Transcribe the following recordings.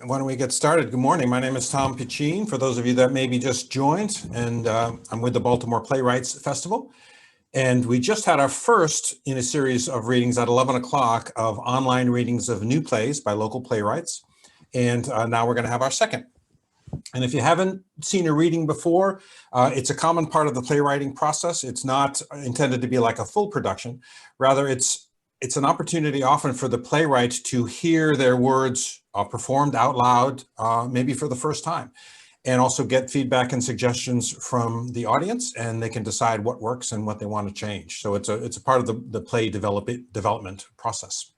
Why don't we get started? Good morning. My name is Tom Piccine. For those of you that maybe just joined, and I'm with the Baltimore Playwrights Festival. And we just had our first in a series of readings at 11 o'clock of online readings of new plays by local playwrights. And now we're going to have our second. And if you haven't seen a reading before, it's a common part of the playwriting process. It's not intended to be like a full production. Rather, it's an opportunity often for the playwright to hear their words performed out loud, maybe for the first time, and also get feedback and suggestions from the audience, and they can decide what works and what they want to change. So it's a part of the play development process.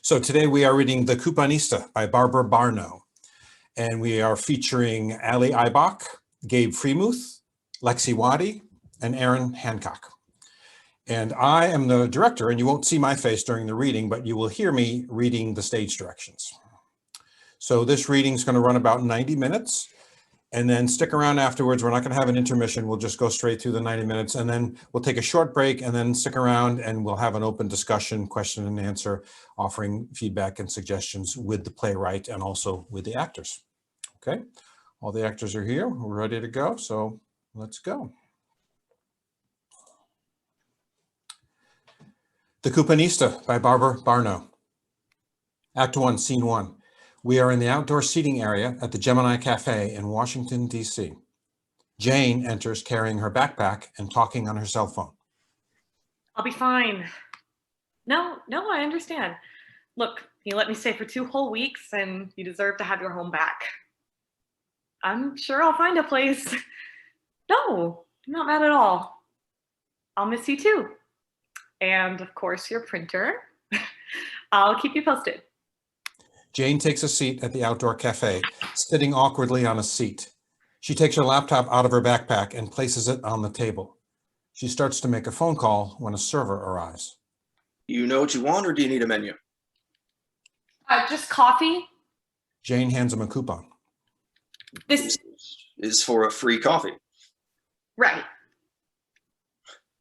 So today we are reading The Couponista by Barbara Barno, and we are featuring Ali Ibach, Gabe Freemuth, Lexi Waddy, and Aaron Hancock. And I am the director, and you won't see my face during the reading, but you will hear me reading the stage directions. So this reading is going to run about 90 minutes, and then stick around afterwards. We're not going to have an intermission. We'll just go straight through the 90 minutes, and then we'll take a short break, and then stick around, and we'll have an open discussion, question and answer, offering feedback and suggestions with the playwright and also with the actors. Okay, all the actors are here. We're ready to go, so let's go. The Couponista by Barbara Barno. Act 1, Scene 1. We are in the outdoor seating area at the Gemini Cafe in Washington, D.C. Jane enters carrying her backpack and talking on her cell phone. I'll be fine. No, I understand. Look, you let me stay for 2 whole weeks and you deserve to have your home back. I'm sure I'll find a place. No, I'm not mad at all. I'll miss you too. And of course, your printer. I'll keep you posted. Jane takes a seat at the outdoor cafe, sitting awkwardly on a seat. She takes her laptop out of her backpack and places it on the table. She starts to make a phone call when a server arrives. You know what you want, or do you need a menu? Just coffee. Jane hands him a coupon. This is for a free coffee. Right.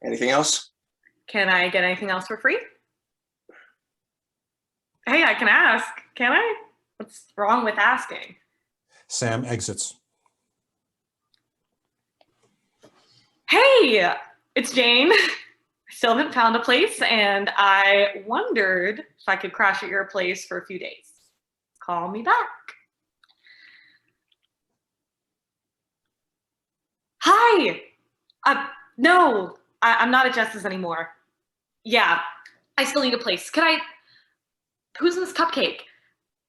Anything else? Can I get anything else for free? Hey, I can ask, can I? What's wrong with asking? Sam exits. Hey, it's Jane. I still haven't found a place, and I wondered if I could crash at your place for a few days. Call me back. Hi. No, I'm not at Jess's anymore. Yeah, I still need a place. Who's in this cupcake?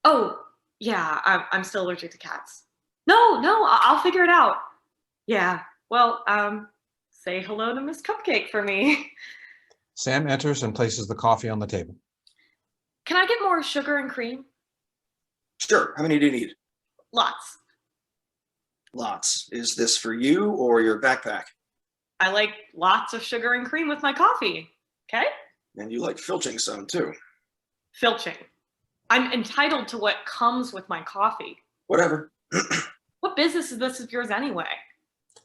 Oh, yeah, I'm still allergic to cats. No, I'll figure it out. Yeah, well, say hello to Miss Cupcake for me. Sam enters and places the coffee on the table. Can I get more sugar and cream? Sure. How many do you need? Lots. Lots. Is this for you or your backpack? I like lots of sugar and cream with my coffee. Okay? And you like filching some too. Filching. I'm entitled to what comes with my coffee. Whatever. What business is this of yours anyway?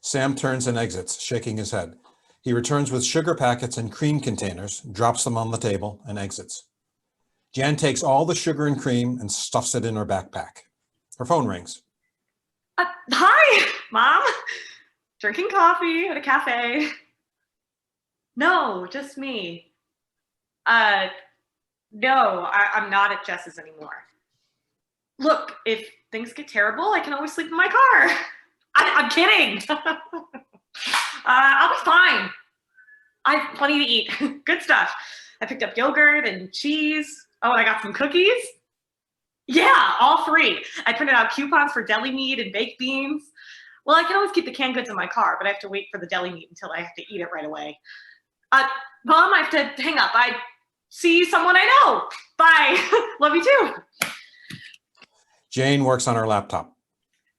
Sam turns and exits, shaking his head. He returns with sugar packets and cream containers, drops them on the table, and exits. Jan takes all the sugar and cream and stuffs it in her backpack. Her phone rings. Hi, Mom. Drinking coffee at a cafe. No, just me. No, I'm not at Jess's anymore. Look, if things get terrible, I can always sleep in my car. I'm kidding. I'll be fine. I have plenty to eat. Good stuff. I picked up yogurt and cheese. Oh, and I got some cookies. Yeah, all free. I printed out coupons for deli meat and baked beans. Well, I can always keep the canned goods in my car, but I have to wait for the deli meat until I have to eat it right away. Mom, I have to hang up. I see someone I know. Bye. Love you too. Jane works on her laptop.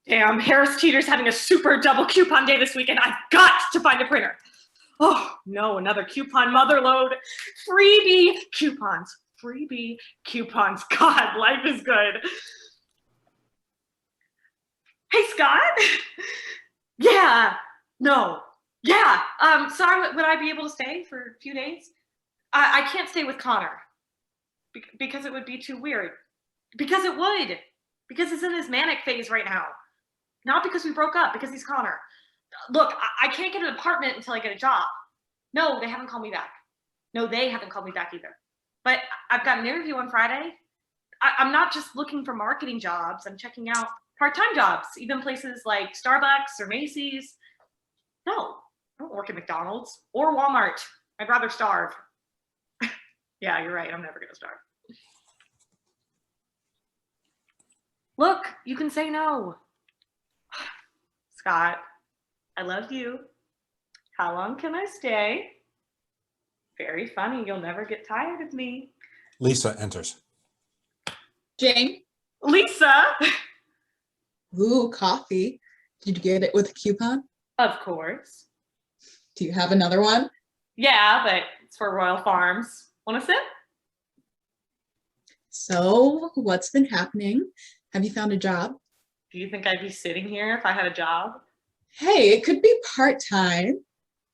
Damn, Harris Teeter's having a super double coupon day this weekend. I've got to find a printer. Oh, no, another coupon motherload. Freebie coupons. Freebie coupons. God, life is good. Hey, Scott. Yeah. No. Yeah. Sorry, would I be able to stay for a few days? I can't stay with Connor because it would be too weird. Because it would. Because he's in his manic phase right now. Not because we broke up, because he's Connor. Look, I can't get an apartment until I get a job. No, they haven't called me back. No, they haven't called me back either. But I've got an interview on Friday. I'm not just looking for marketing jobs. I'm checking out part-time jobs, even places like Starbucks or Macy's. No, I don't work at McDonald's or Walmart. I'd rather starve. Yeah, you're right. I'm never going to starve. Look, you can say no. Scott, I love you. How long can I stay? Very funny. You'll never get tired of me. Lisa enters. Jane, Lisa! ooh, coffee. Did you get it with a coupon? Of course. Do you have another one? Yeah, but it's for Royal Farms. Want a sip? So, what's been happening? Have you found a job? Do you think I'd be sitting here if I had a job? Hey, it could be part-time.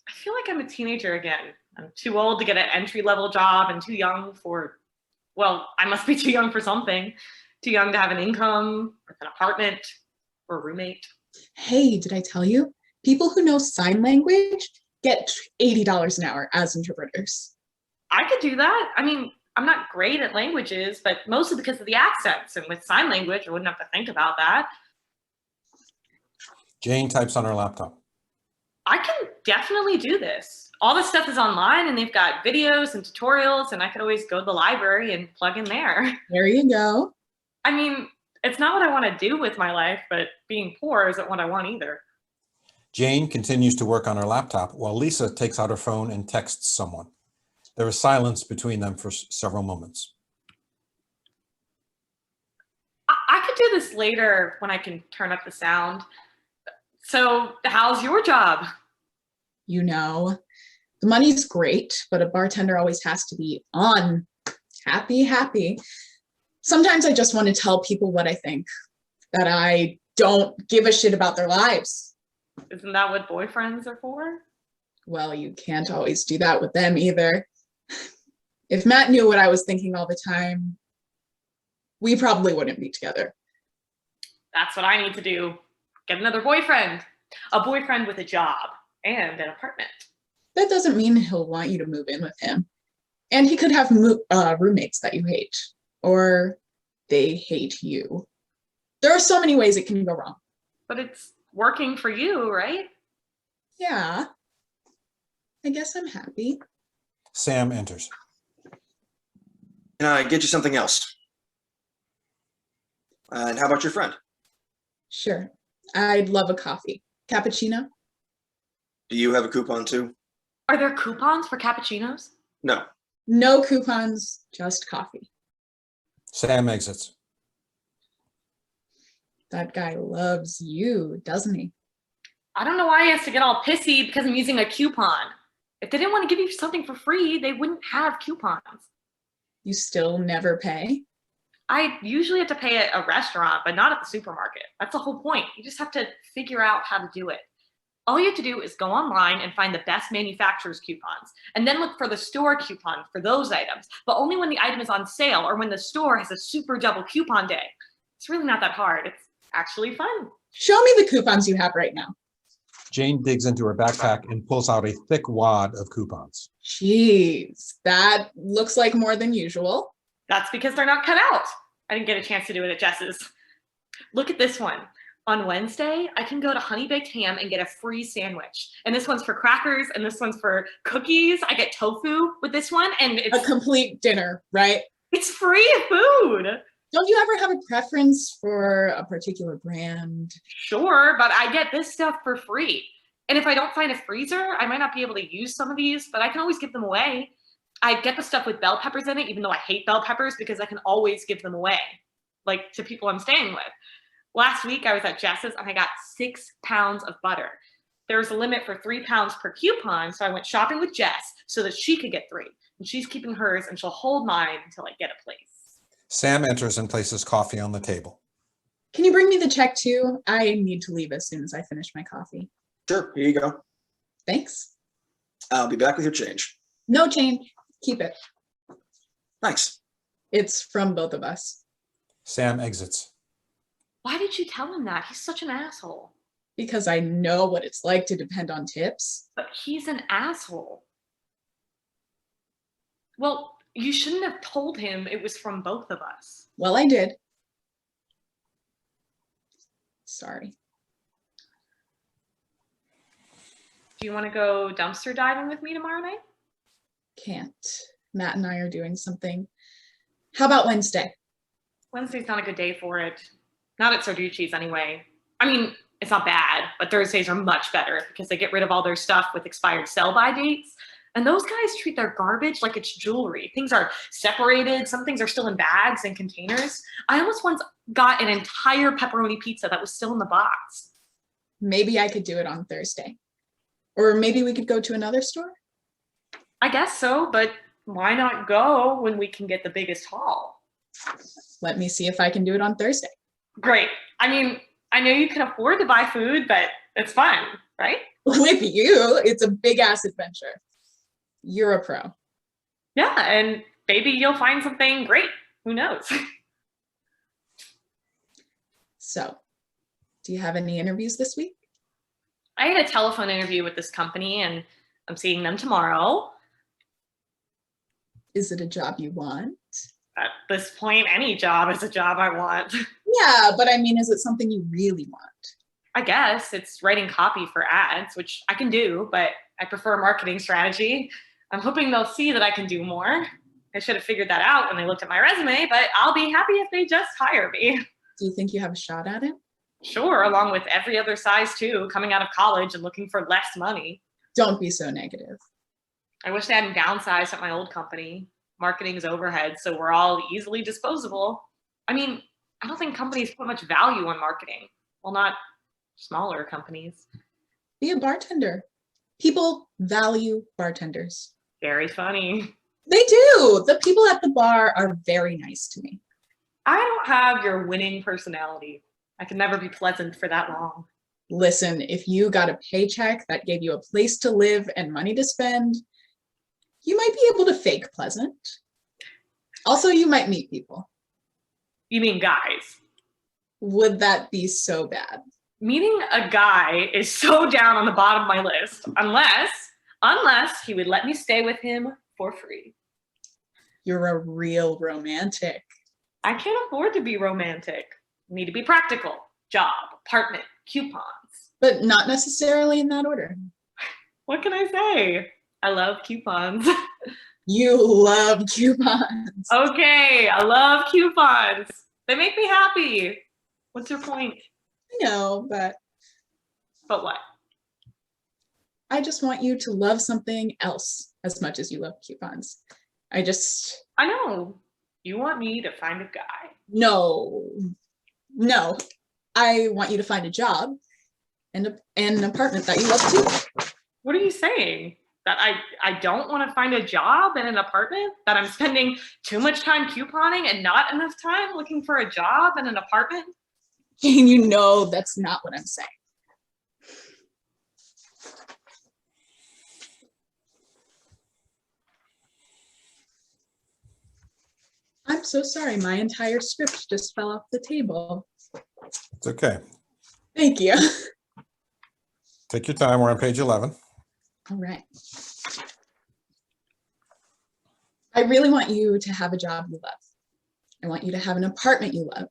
I feel like I'm a teenager again. I'm too old to get an entry-level job and too young for, well, I must be too young for something. Too young to have an income, or an apartment, or a roommate. Hey, did I tell you? People who know sign language get $80 an hour as interpreters. I could do that. I mean, I'm not great at languages, but mostly because of the accents. And with sign language, I wouldn't have to think about that. Jane types on her laptop. I can definitely do this. All this stuff is online and they've got videos and tutorials, and I could always go to the library and plug in there. There you go. I mean, it's not what I want to do with my life, but being poor isn't what I want either. Jane continues to work on her laptop while Lisa takes out her phone and texts someone. There is silence between them for several moments. I could do this later when I can turn up the sound. So how's your job? You know, the money's great, but a bartender always has to be on happy. Sometimes I just want to tell people what I think, that I don't give a shit about their lives. Isn't that what boyfriends are for? Well, you can't always do that with them either. If Matt knew what I was thinking all the time, we probably wouldn't be together. That's what I need to do. Get another boyfriend. A boyfriend with a job and an apartment. That doesn't mean he'll want you to move in with him. And he could have roommates that you hate, or they hate you. There are so many ways it can go wrong. But it's working for you, right? Yeah, I guess I'm happy. Sam enters. Can I get you something else? And how about your friend? Sure, I'd love a coffee. Cappuccino? Do you have a coupon too? Are there coupons for cappuccinos? No. No coupons, just coffee. Sam exits. That guy loves you, doesn't he? I don't know why he has to get all pissy because I'm using a coupon. If they didn't want to give you something for free, they wouldn't have coupons. You still never pay? I usually have to pay at a restaurant, but not at the supermarket. That's the whole point. You just have to figure out how to do it. All you have to do is go online and find the best manufacturer's coupons, and then look for the store coupon for those items, but only when the item is on sale or when the store has a super double coupon day. It's really not that hard. It's actually fun. Show me the coupons you have right now. Jane digs into her backpack and pulls out a thick wad of coupons. Jeez, that looks like more than usual. That's because they're not cut out. I didn't get a chance to do it at Jess's. Look at this one. On Wednesday, I can go to Honey Baked Ham and get a free sandwich. And this one's for crackers, and this one's for cookies. I get tofu with this one, and A complete dinner, right? it's free food. Don't you ever have a preference for a particular brand? Sure, but I get this stuff for free. And if I don't find a freezer, I might not be able to use some of these, but I can always give them away. I get the stuff with bell peppers in it, even though I hate bell peppers, because I can always give them away, like to people I'm staying with. Last week, I was at Jess's and I got 6 pounds of butter. There was a limit for 3 pounds per coupon, so I went shopping with Jess so that she could get 3. And she's keeping hers, and she'll hold mine until I get a place. Sam enters and places coffee on the table. Can you bring me the check too? I need to leave as soon as I finish my coffee. Sure, here you go. Thanks. I'll be back with your change. No change. Keep it. Thanks. It's from both of us. Sam exits. Why did you tell him that? He's such an asshole. Because I know what it's like to depend on tips. But he's an asshole. Well, you shouldn't have told him it was from both of us. Well, I did. Sorry. Do you want to go dumpster diving with me tomorrow night? Can't. Matt and I are doing something. How about Wednesday? Wednesday's not a good day for it. Not at Sarducci's anyway. I mean, it's not bad, but Thursdays are much better because they get rid of all their stuff with expired sell-by dates. And those guys treat their garbage like it's jewelry. Things are separated. Some things are still in bags and containers. I almost once got an entire pepperoni pizza that was still in the box. Maybe I could do it on Thursday. Or maybe we could go to another store? I guess so, but why not go when we can get the biggest haul? Let me see if I can do it on Thursday. Great. I mean, I know you can afford to buy food, but it's fun, right? With you, it's a big ass adventure. You're a pro. Yeah, and maybe you'll find something great. Who knows? So, do you have any interviews this week? I had a telephone interview with this company and I'm seeing them tomorrow. Is it a job you want? At this point, any job is a job I want. Yeah, but I mean, is it something you really want? I guess it's writing copy for ads, which I can do, but I prefer marketing strategy. I'm hoping they'll see that I can do more. I should have figured that out when they looked at my resume, but I'll be happy if they just hire me. Do you think you have a shot at it? Sure, along with every other size too, coming out of college and looking for less money. Don't be so negative. I wish they hadn't downsized at my old company. Marketing's overhead, so we're all easily disposable. I mean, I don't think companies put much value on marketing. Well, not smaller companies. Be a bartender. People value bartenders. Very funny. They do. The people at the bar are very nice to me. I don't have your winning personality. I can never be pleasant for that long. Listen, if you got a paycheck that gave you a place to live and money to spend, you might be able to fake pleasant. Also, you might meet people. You mean guys? Would that be so bad? Meeting a guy is so down on the bottom of my list, unless he would let me stay with him for free. You're a real romantic. I can't afford to be romantic. I need to be practical. Job, apartment, coupons. But not necessarily in that order. What can I say? I love coupons. You love coupons. Okay, I love coupons. They make me happy. What's your point? I know, but But what? I just want you to love something else as much as you love coupons. I know. You want me to find a guy. No. I want you to find a job and an apartment that you love too. What are you saying? That I don't want to find a job and an apartment? That I'm spending too much time couponing and not enough time looking for a job and an apartment? And you know that's not what I'm saying. I'm so sorry. My entire script just fell off the table. It's okay. Thank you. Take your time. We're on page 11. All right. I really want you to have a job you love. I want you to have an apartment you love.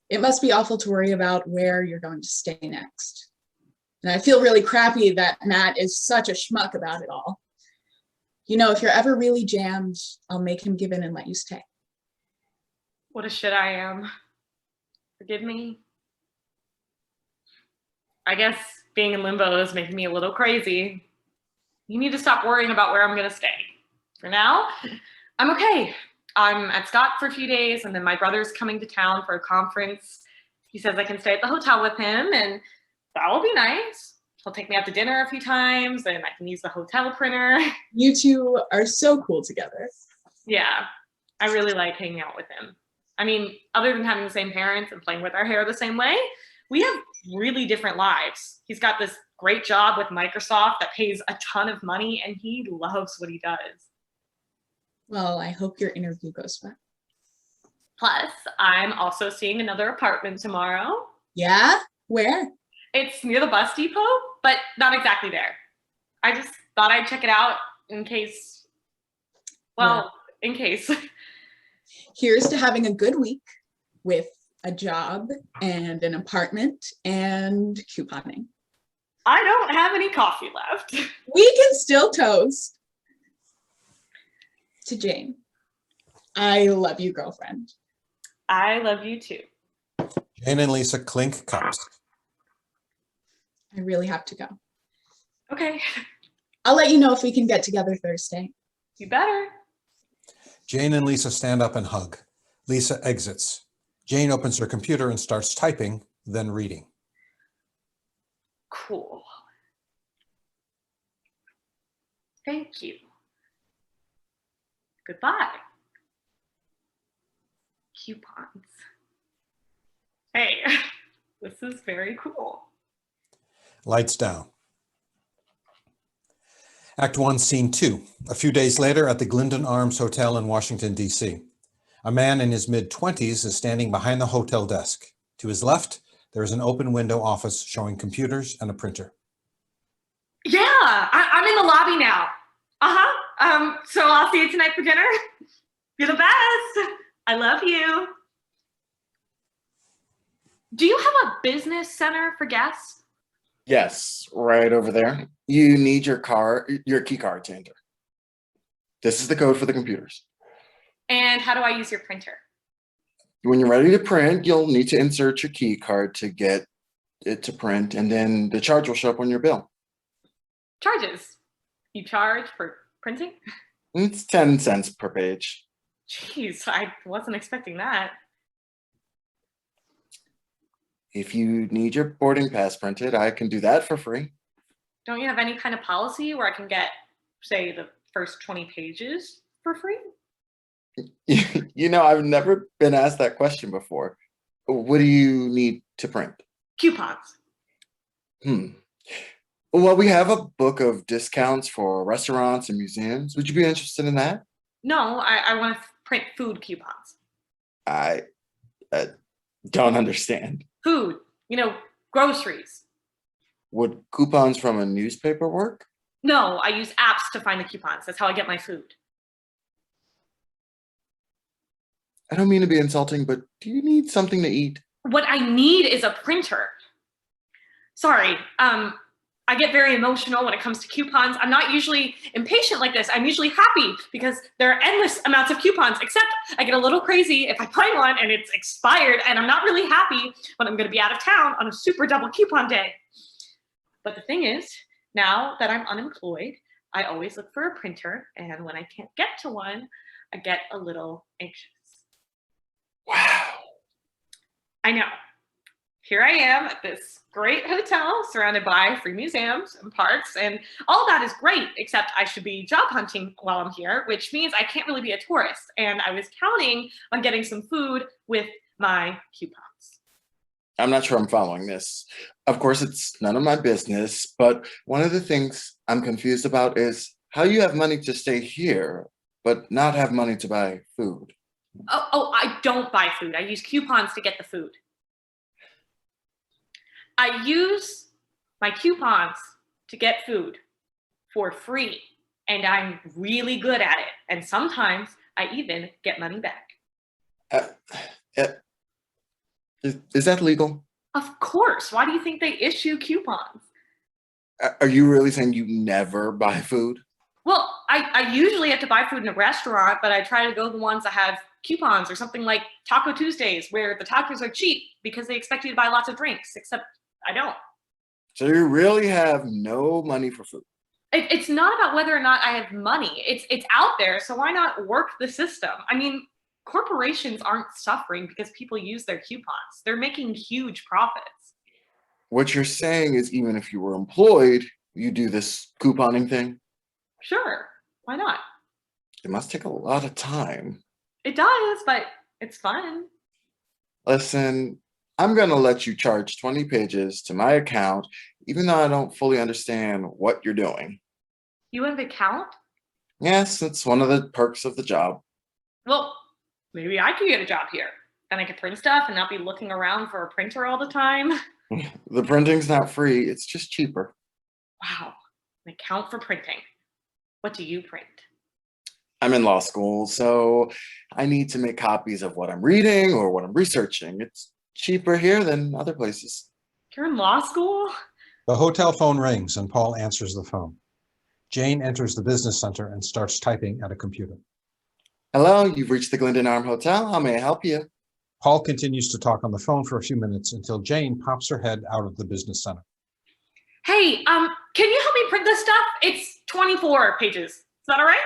It must be awful to worry about where you're going to stay next. And I feel really crappy that Matt is such a schmuck about it all. You know, if you're ever really jammed, I'll make him give in and let you stay. What a shit I am. Forgive me. I guess being in limbo is making me a little crazy. You need to stop worrying about where I'm going to stay. For now, I'm okay. I'm at Scott for a few days, and then my brother's coming to town for a conference. He says I can stay at the hotel with him, and that will be nice. He'll take me out to dinner a few times, and I can use the hotel printer. You two are so cool together. Yeah, I really like hanging out with him. I mean, other than having the same parents and playing with our hair the same way, we have really different lives. He's got this great job with Microsoft that pays a ton of money, and he loves what he does. Well, I hope your interview goes well. Plus, I'm also seeing another apartment tomorrow. Yeah? Where? It's near the bus depot, but not exactly there. I just thought I'd check it out in case, well, in case. Here's to having a good week with a job and an apartment and couponing. I don't have any coffee left. We can still toast. To Jane, I love you, girlfriend. I love you too. Jane and Lisa clink cups. I really have to go. Okay, I'll let you know if we can get together Thursday. you better. Jane and Lisa stand up and hug. Lisa exits. Jane opens her computer and starts typing, then reading. Cool. Thank you. Goodbye. Coupons. Hey, this is very cool. Lights down. Act 1, Scene 2. A few days later at the Glendon Arms Hotel in Washington, D.C. A man in his mid-20s is standing behind the hotel desk. To his left, there is an open window office showing computers and a printer. Yeah, I'm in the lobby now. So I'll see you tonight for dinner. You're the best. I love you. Do you have a business center for guests? Yes, right over there. You need your key card to enter. This is the code for the computers. And how do I use your printer? When you're ready to print, you'll need to insert your key card to get it to print, and then the charge will show up on your bill. Charges. You charge for printing? It's 10 cents per page. Jeez, I wasn't expecting that. If you need your boarding pass printed, I can do that for free. Don't you have any kind of policy where I can get, say, the first 20 pages for free? You know, I've never been asked that question before. What do you need to print? Coupons. Well, we have a book of discounts for restaurants and museums. Would you be interested in that? No, I want to print food coupons. I don't understand. Food, groceries. Would coupons from a newspaper work? No, I use apps to find the coupons. That's how I get my food. I don't mean to be insulting, but do you need something to eat? What I need is a printer. Sorry, I get very emotional when it comes to coupons. I'm not usually impatient like this. I'm usually happy because there are endless amounts of coupons, except I get a little crazy if I find one and it's expired, and I'm not really happy when I'm gonna be out of town on a super double coupon day. But the thing is, now that I'm unemployed, I always look for a printer, and when I can't get to one, I get a little anxious. Wow. I know. Here I am at this great hotel surrounded by free museums and parks, and all that is great, except I should be job hunting while I'm here, which means I can't really be a tourist. And I was counting on getting some food with my coupons. I'm not sure I'm following this. Of course, it's none of my business, but one of the things I'm confused about is how you have money to stay here, but not have money to buy food. Oh, I don't buy food. I use coupons to get the food. I use my coupons to get food for free, and I'm really good at it. And sometimes I even get money back. Is that legal? Of course. Why do you think they issue coupons? Are you really saying you never buy food? Well, I usually have to buy food in a restaurant, but I try to go to the ones that have coupons, or something like Taco Tuesdays, where the tacos are cheap because they expect you to buy lots of drinks, except I don't. So you really have no money for food? It's not about whether or not I have money. It's out there, so why not work the system? I mean, corporations aren't suffering because people use their coupons. They're making huge profits. What you're saying is even if you were employed, you do this couponing thing? Sure, why not? It must take a lot of time. It does, but it's fun. Listen, I'm gonna let you charge 20 pages to my account, even though I don't fully understand what you're doing. You have an account? Yes, it's one of the perks of the job. Well, Maybe I could get a job here. Then I could print stuff and not be looking around for a printer all the time. The printing's not free, it's just cheaper. Wow, an account for printing. What do you print? I'm in law school, so I need to make copies of what I'm reading or what I'm researching. It's cheaper here than other places. You're in law school? The hotel phone rings and Paul answers the phone. Jane enters the business center and starts typing at a computer. Hello, you've reached the Glendon Arm Hotel. How may I help you? Paul continues to talk on the phone for a few minutes until Jane pops her head out of the business center. Hey, can you help me print this stuff? It's 24 pages. Is that all right?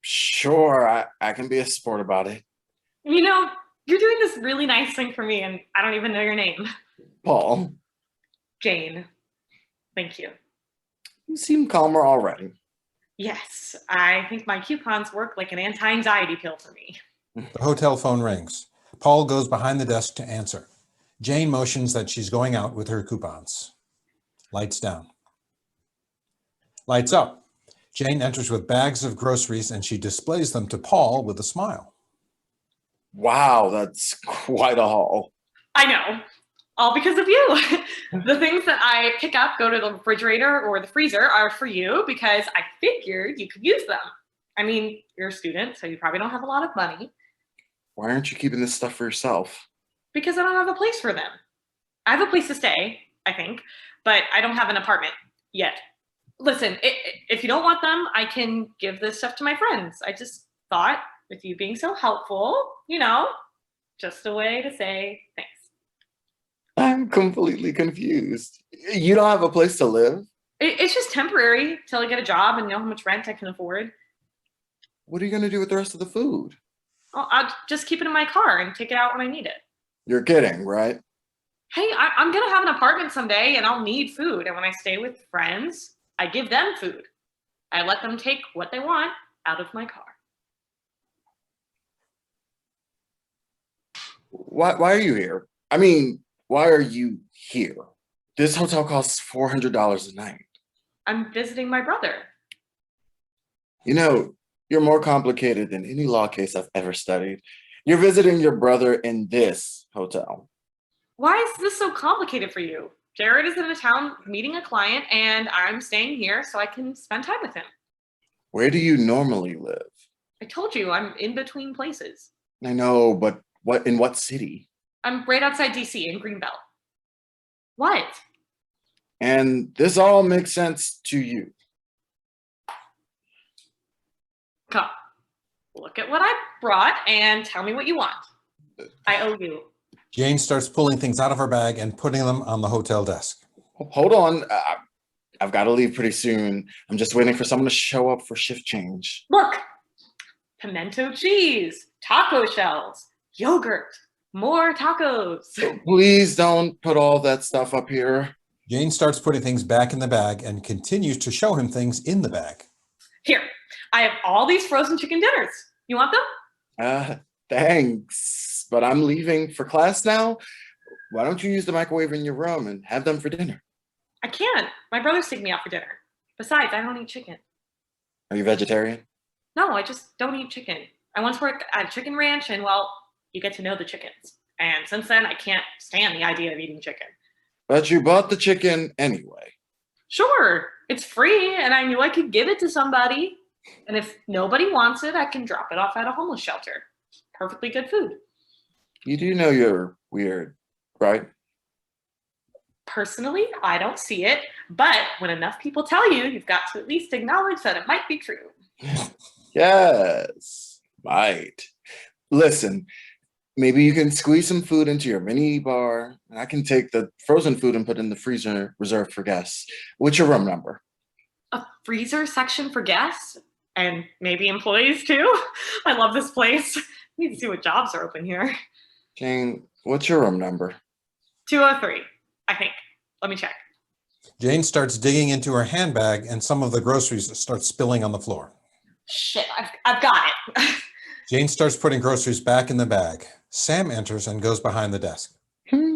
Sure, I can be a sport about it. You know, you're doing this really nice thing for me and I don't even know your name. Paul, Jane. Thank you. you seem calmer already. Yes, I think my coupons work like an anti-anxiety pill for me. The hotel phone rings. Paul goes behind the desk to answer. Jane motions that she's going out with her coupons. Lights down. Lights up. Jane enters with bags of groceries and she displays them to Paul with a smile. Wow, that's quite a haul. I know, all because of you. The things that I pick up, go to the refrigerator or the freezer are for you because I figured you could use them. I mean, you're a student, so you probably don't have a lot of money. Why aren't you keeping this stuff for yourself? Because I don't have a place for them. I have a place to stay, I think, but I don't have an apartment yet. Listen, if you don't want them, I can give this stuff to my friends. I just thought with you being so helpful, just a way to say thanks. I'm completely confused. You don't have a place to live? It's just temporary till I get a job and know how much rent I can afford. What are you going to do with the rest of the food? I'll just keep it in my car and take it out when I need it. You're kidding, right? Hey, I'm going to have an apartment someday and I'll need food. And when I stay with friends, I give them food. I let them take what they want out of my car. Why are you here? I mean, why are you here? This hotel costs $400 a night. I'm visiting my brother. You know, you're more complicated than any law case I've ever studied. You're visiting your brother in this hotel. Why is this so complicated for you? Jared is in a town meeting a client and I'm staying here so I can spend time with him. Where do you normally live? I told you I'm in between places. I know, but in what city? I'm right outside DC in Greenbelt. What? And this all makes sense to you. Come, look at what I brought and tell me what you want. I owe you. Jane starts pulling things out of her bag and putting them on the hotel desk. Hold on. I've got to leave pretty soon. I'm just waiting for someone to show up for shift change. Look, pimento cheese, taco shells, yogurt, more tacos. Please don't put all that stuff up here. Jane starts putting things back in the bag and continues to show him things in the bag. Here, I have all these frozen chicken dinners. You want them? Thanks, but I'm leaving for class now. Why don't you use the microwave in your room and have them for dinner? I can't. My brother's taking me out for dinner. Besides, I don't eat chicken. Are you vegetarian? No, I just don't eat chicken. I once worked at a chicken ranch and, well, you get to know the chickens. And since then, I can't stand the idea of eating chicken. But you bought the chicken anyway. Sure, it's free and I knew I could give it to somebody. And if nobody wants it, I can drop it off at a homeless shelter. Perfectly good food. You do know you're weird, right? Personally, I don't see it, but when enough people tell you, you've got to at least acknowledge that it might be true. Yes, might. Listen, maybe you can squeeze some food into your mini bar, and I can take the frozen food and put in the freezer reserved for guests. What's your room number? A freezer section for guests and maybe employees too. I love this place. Need to see what jobs are open here. Jane, what's your room number? 203, I think. Let me check. Jane starts digging into her handbag and some of the groceries start spilling on the floor. Shit, I've got it. Jane starts putting groceries back in the bag. Sam enters and goes behind the desk.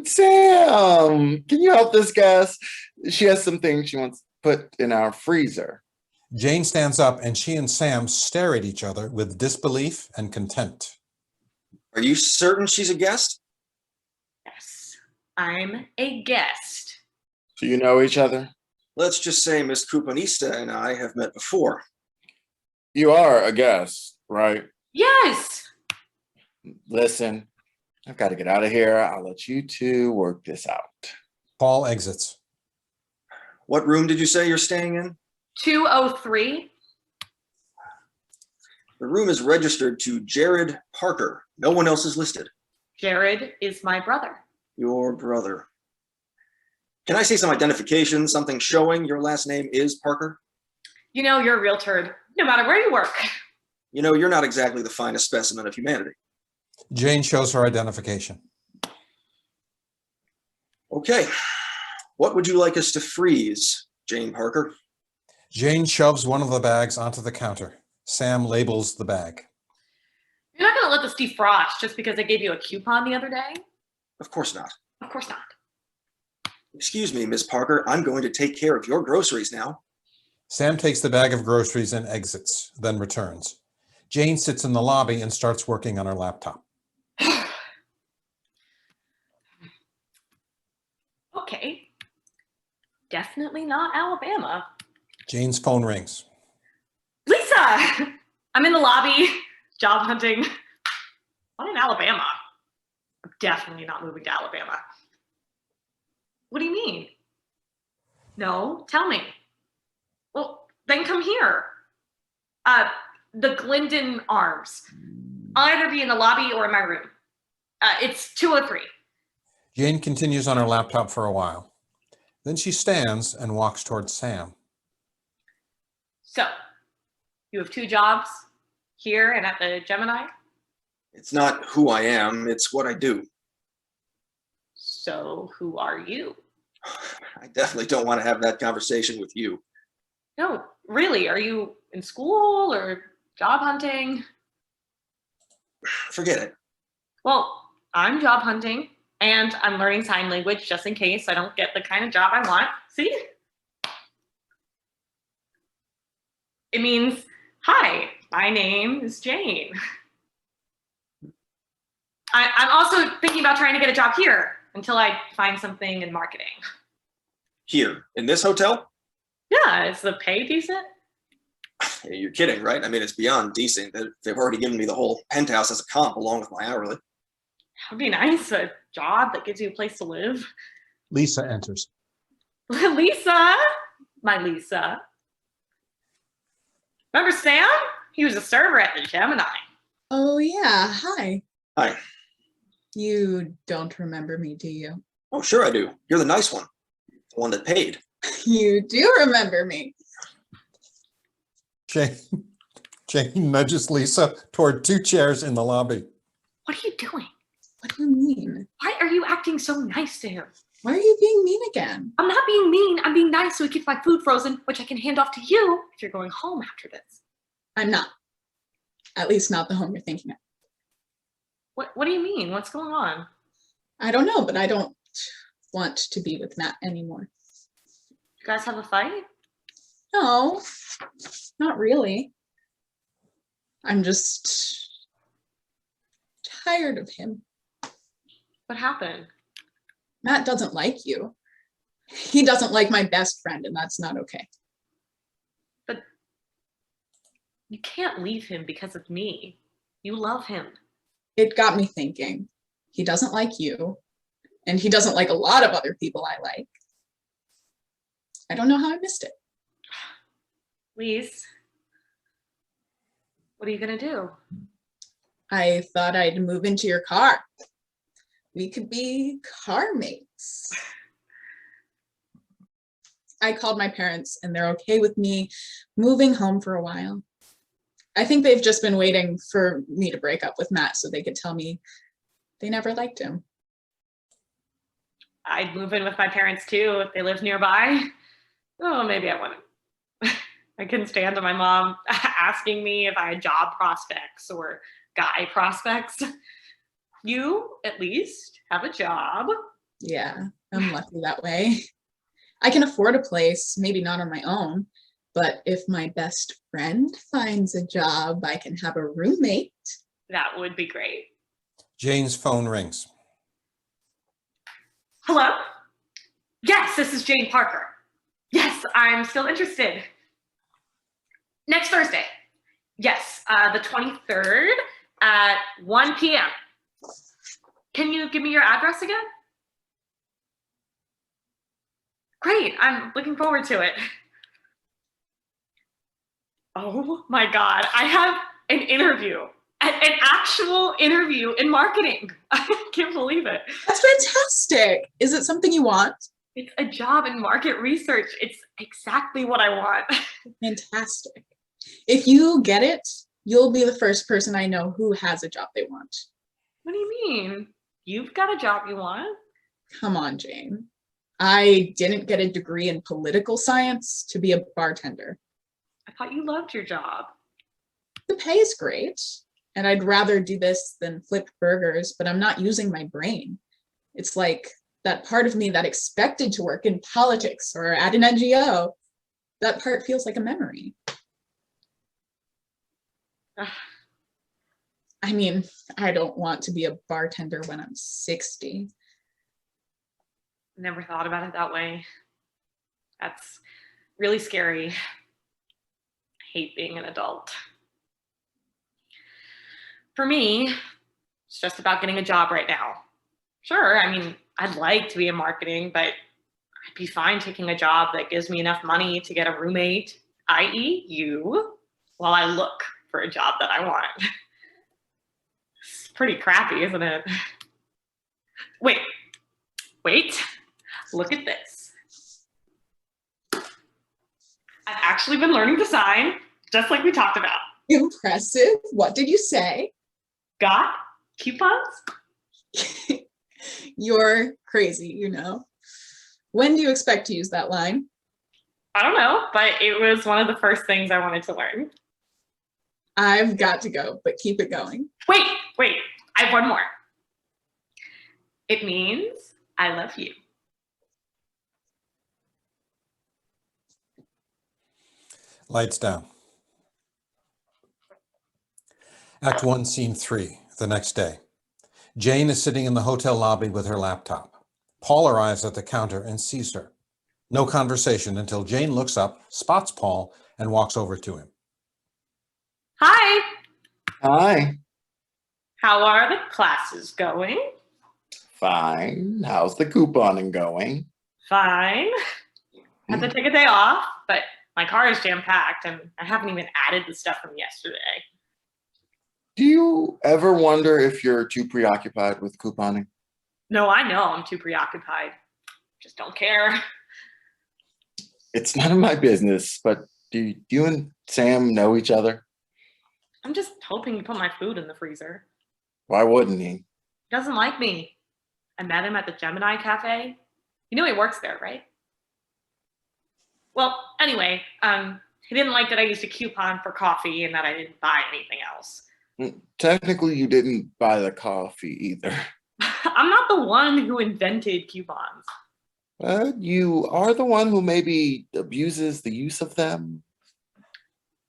Sam, can you help this guest? She has some things she wants put in our freezer. Jane stands up and she and Sam stare at each other with disbelief and contempt. Are you certain she's a guest? Yes, I'm a guest. Do you know each other? Let's just say Miss Couponista and I have met before. You are a guest, right? Yes. Listen, I've got to get out of here. I'll let you two work this out. Paul exits. What room did you say you're staying in? 203. The room is registered to Jared Parker. No one else is listed. Jared is my brother. Your brother. Can I see some identification, something showing your last name is Parker? You know, you're a real turd, no matter where you work. You know, you're not exactly the finest specimen of humanity. Jane shows her identification. Okay. What would you like us to freeze, Jane Parker? Jane shoves one of the bags onto the counter. Sam labels the bag. You're not going to let this defrost just because I gave you a coupon the other day? Of course not. Of course not. Excuse me, Miss Parker. I'm going to take care of your groceries now. Sam takes the bag of groceries and exits, then returns. Jane sits in the lobby and starts working on her laptop. Okay. Definitely not Alabama. Jane's phone rings. Lisa! I'm in the lobby, job hunting. I'm in Alabama. I'm definitely not moving to Alabama. What do you mean? No, tell me. Well, then come here. The Glendon Arms. I'll either be in the lobby or in my room. It's 203. Jane continues on her laptop for a while. Then she stands and walks towards Sam. So, you have 2 jobs here and at the Gemini? It's not who I am, it's what I do. So, who are you? I definitely don't want to have that conversation with you. No, really, are you in school or job hunting? Forget it. Well, I'm job hunting and I'm learning sign language just in case I don't get the kind of job I want. See? It means, hi, my name is Jane. I'm also thinking about trying to get a job here until I find something in marketing. Here, in this hotel? Yeah, is the pay decent? You're kidding, right? I mean, it's beyond decent. They've already given me the whole penthouse as a comp along with my hourly. That'd be nice, a job that gives you a place to live. Lisa enters. Lisa, my Lisa. Remember Sam? He was a server at the Gemini. Oh yeah, hi. Hi. You don't remember me, do you? Oh, sure I do. You're the nice one. The one that paid. You do remember me. Jane nudges Lisa toward 2 chairs in the lobby. What are you doing? What do you mean? Why are you acting so nice to him? Why are you being mean again? I'm not being mean. I'm being nice so he keeps my food frozen, which I can hand off to you if you're going home after this. I'm not. At least not the home you're thinking of. What do you mean? What's going on? I don't know, but I don't want to be with Matt anymore. You guys have a fight? No, not really. I'm just tired of him. What happened? Matt doesn't like you. He doesn't like my best friend, and that's not okay. But you can't leave him because of me. You love him. It got me thinking. He doesn't like you, and he doesn't like a lot of other people I like. I don't know how I missed it. Lise, what are you gonna do? I thought I'd move into your car. We could be car mates. I called my parents and they're okay with me moving home for a while. I think they've just been waiting for me to break up with Matt so they could tell me they never liked him. I'd move in with my parents too if they lived nearby. Oh, maybe I wouldn't. I couldn't stand my mom asking me if I had job prospects or guy prospects. You, at least, have a job. Yeah, I'm lucky that way. I can afford a place, maybe not on my own, but if my best friend finds a job, I can have a roommate. That would be great. Jane's phone rings. Hello? Yes, this is Jane Parker. Yes, I'm still interested. Next Thursday. Yes, the 23rd at 1 p.m. Can you give me your address again? Great, I'm looking forward to it. Oh my God, I have an interview, an actual interview in marketing. I can't believe it. That's fantastic. Is it something you want? It's a job in market research. It's exactly what I want. Fantastic. If you get it, you'll be the first person I know who has a job they want. What do you mean? You've got a job you want? Come on, Jane. I didn't get a degree in political science to be a bartender. I thought you loved your job. The pay is great, and I'd rather do this than flip burgers, but I'm not using my brain. It's like that part of me that expected to work in politics or at an NGO. That part feels like a memory. I mean, I don't want to be a bartender when I'm 60. Never thought about it that way. That's really scary. I hate being an adult. For me, it's just about getting a job right now. Sure, I mean, I'd like to be in marketing, but I'd be fine taking a job that gives me enough money to get a roommate, i.e. you, while I look for a job that I want. It's pretty crappy, isn't it? Wait, look at this. I've actually been learning to sign, just like we talked about. Impressive. What did you say? Got coupons? You're crazy, you know. When do you expect to use that line? I don't know, but it was one of the first things I wanted to learn. I've got to go, but keep it going. Wait, I have one more. It means I love you. Lights down. Act 1, Scene 3, the next day. Jane is sitting in the hotel lobby with her laptop. Paul arrives at the counter and sees her. No conversation until Jane looks up, spots Paul, and walks over to him. Hi, Hi, how are the classes going? fine. How's the couponing going? Fine. Had to take a day off, but my car is jam-packed and I haven't even added the stuff from yesterday. Do you ever wonder if you're too preoccupied with couponing? No, I know I'm too preoccupied. Just don't care. It's none of my business, but do you and Sam know each other? I'm just hoping to put my food in the freezer. Why wouldn't he? He doesn't like me. I met him at the Gemini Cafe. You know he works there, right? Well, anyway, he didn't like that I used a coupon for coffee and that I didn't buy anything else. Technically, you didn't buy the coffee either. I'm not the one who invented coupons. You are the one who maybe abuses the use of them.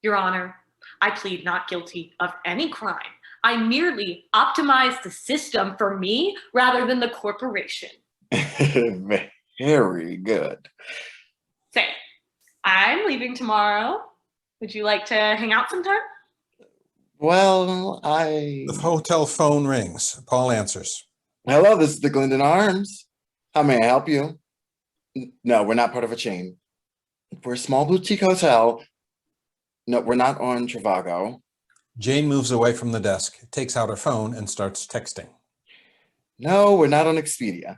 Your Honor, I plead not guilty of any crime. I merely optimized the system for me rather than the corporation. Very good. Say, I'm leaving tomorrow. Would you like to hang out sometime? Well, The hotel phone rings. Paul answers. Hello, this is the Glendon Arms. How may I help you? No, we're not part of a chain. We're a small boutique hotel. No, we're not on Trivago. Jane moves away from the desk, takes out her phone, and starts texting. No, we're not on Expedia.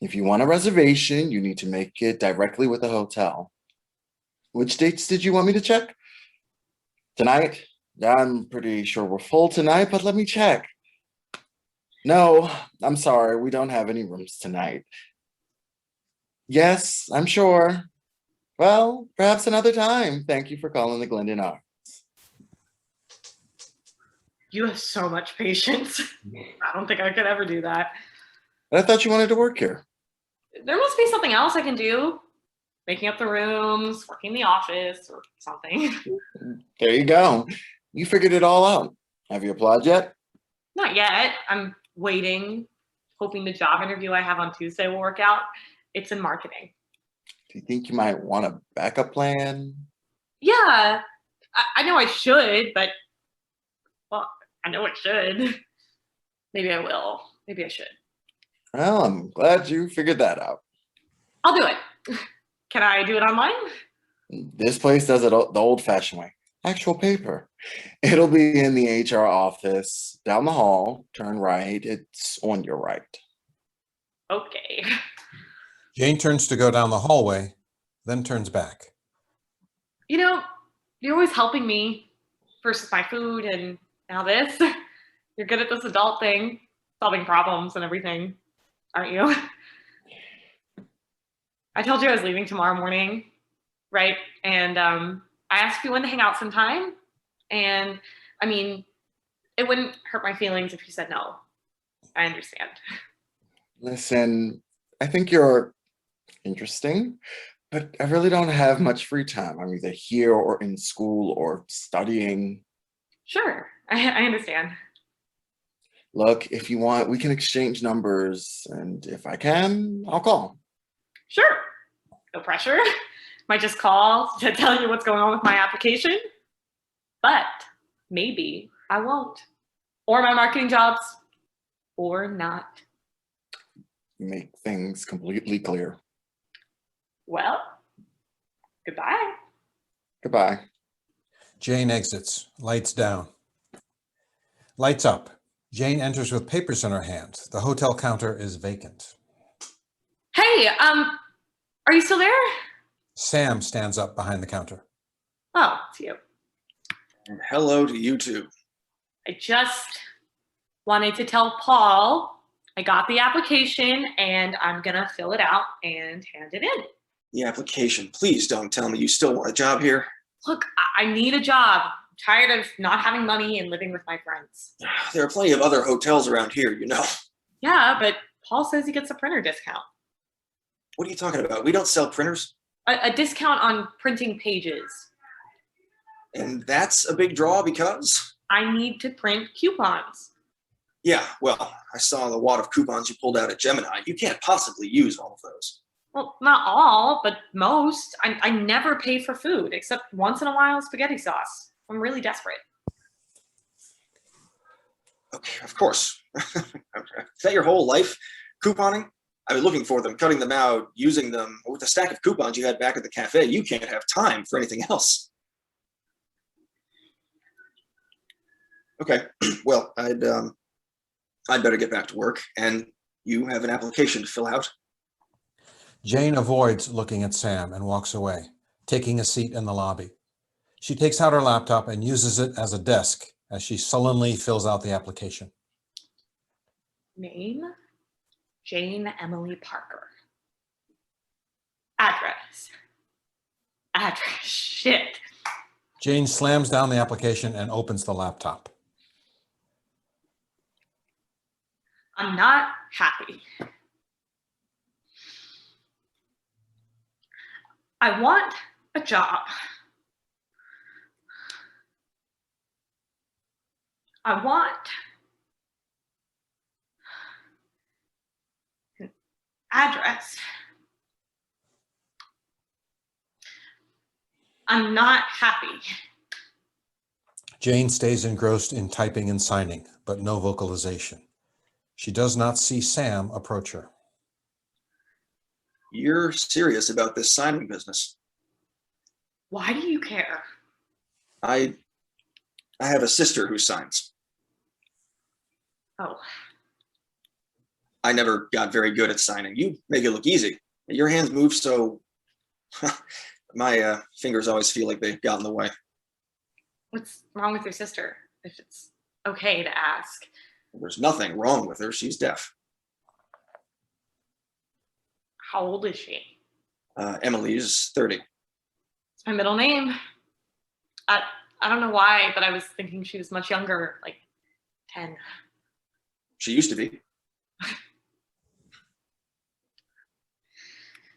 If you want a reservation, you need to make it directly with the hotel. Which dates did you want me to check? Tonight? I'm pretty sure we're full tonight, but let me check. No, I'm sorry, we don't have any rooms tonight. Yes, I'm sure. Well, perhaps another time. Thank you for calling the Glendon Arms. You have so much patience. I don't think I could ever do that. But I thought you wanted to work here. There must be something else I can do. Making up the rooms, working in the office, or something. There you go. You figured it all out. Have you applied yet? Not yet. I'm waiting, hoping the job interview I have on Tuesday will work out. It's in marketing. Do you think you might want a backup plan? Yeah, I know I should, but, well, I know I should. Maybe I will. Maybe I should. Well, I'm glad you figured that out. I'll do it. Can I do it online? This place does it the old-fashioned way. Actual paper. It'll be in the HR office down the hall. Turn right. It's on your right. Okay. Jane turns to go down the hallway, then turns back. You know, you're always helping me. First with my food and now this. You're good at this adult thing, solving problems and everything, aren't you? I told you I was leaving tomorrow morning, right? And I asked if you wanted to hang out sometime. And I mean, it wouldn't hurt my feelings if you said no. I understand. Listen, I think you're interesting, but I really don't have much free time. I'm either here or in school or studying. Sure, I understand. Look, if you want, we can exchange numbers, and if I can, I'll call. Sure, no pressure. Might just call to tell you what's going on with my application, but maybe I won't. Or my marketing jobs, or not. Make things completely clear. Well, goodbye. Goodbye. Jane exits, lights down. Lights up. Jane enters with papers in her hand. The hotel counter is vacant. Hey, are you still there? Sam stands up behind the counter. Oh, it's you. And hello to you too. I just wanted to tell Paul I got the application and I'm gonna fill it out and hand it in. The application. Please don't tell me you still want a job here. Look, I need a job. I'm tired of not having money and living with my friends. There are plenty of other hotels around here, you know. Yeah, but Paul says he gets a printer discount. What are you talking about? We don't sell printers. A discount on printing pages. And that's a big draw because? I need to print coupons. Yeah, well, I saw the wad of coupons you pulled out at Gemini. You can't possibly use all of those. Well, not all, but most. I never pay for food, except once in a while spaghetti sauce. I'm really desperate. Okay, of course. Is that your whole life? Couponing? I've been looking for them, cutting them out, using them. With the stack of coupons you had back at the cafe, you can't have time for anything else. Okay, well, I'd better get back to work, and you have an application to fill out. Jane avoids looking at Sam and walks away, taking a seat in the lobby. She takes out her laptop and uses it as a desk as she sullenly fills out the application. Name, Jane Emily Parker. Address. Shit. Jane slams down the application and opens the laptop. I'm not happy. I want a job. I want an address. I'm not happy. Jane stays engrossed in typing and signing, but no vocalization. She does not see Sam approach her. You're serious about this signing business. Why do you care? I have a sister who signs. Oh, I never got very good at signing. You make it look easy. Your hands move so my fingers always feel like they got in the way. what's wrong with your sister? If it's okay to ask. There's nothing wrong with her. She's deaf. How old is she? Emily is 30. It's my middle name. I don't know why, but I was thinking she was much younger, like 10. She used to be.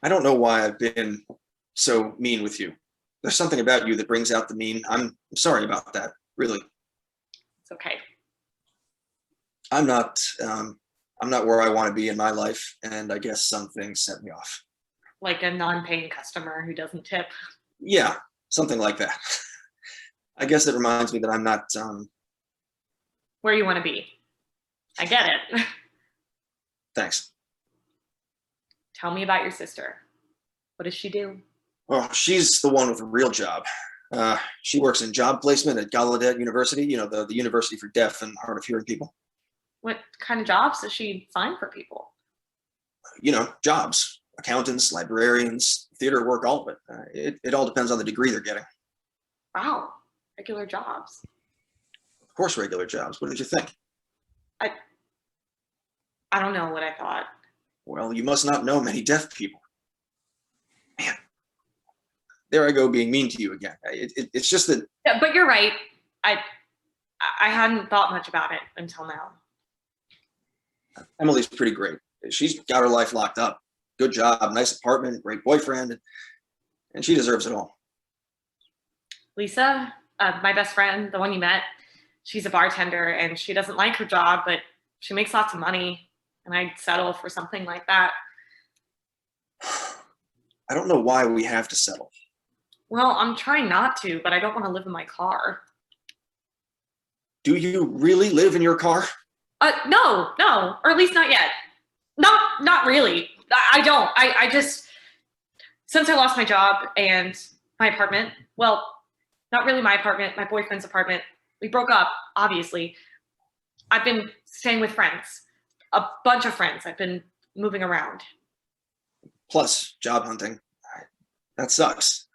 I don't know why I've been so mean with you. There's something about you that brings out the mean. I'm sorry about that, really. It's okay. I'm not where I want to be in my life, and I guess some things set me off. Like a non-paying customer who doesn't tip. Yeah, something like that. I guess it reminds me that I'm not. Where you want to be. I get it. Thanks. Tell me about your sister. What does she do? Oh, she's the one with a real job. She works in job placement at Gallaudet University, the university for deaf and hard of hearing people. What kind of jobs does she find for people? Jobs, accountants, librarians, theater work, all of it. It all depends on the degree they're getting. Wow, regular jobs. Of course, regular jobs. What did you think? I don't know what I thought. Well, you must not know many deaf people. Man, there I go being mean to you again. It's just that. Yeah, but you're right. I hadn't thought much about it until now. Emily's pretty great. She's got her life locked up. Good job, nice apartment, great boyfriend, and she deserves it all. Lisa, my best friend, the one you met, she's a bartender and she doesn't like her job, but she makes lots of money. And I'd settle for something like that. I don't know why we have to settle. Well, I'm trying not to, but I don't want to live in my car. Do you really live in your car? No, or at least not yet. Not really. I don't. I just, since I lost my job and my apartment, well, not really my apartment, my boyfriend's apartment, we broke up, obviously. I've been staying with friends, a bunch of friends. I've been moving around. Plus job hunting. That sucks.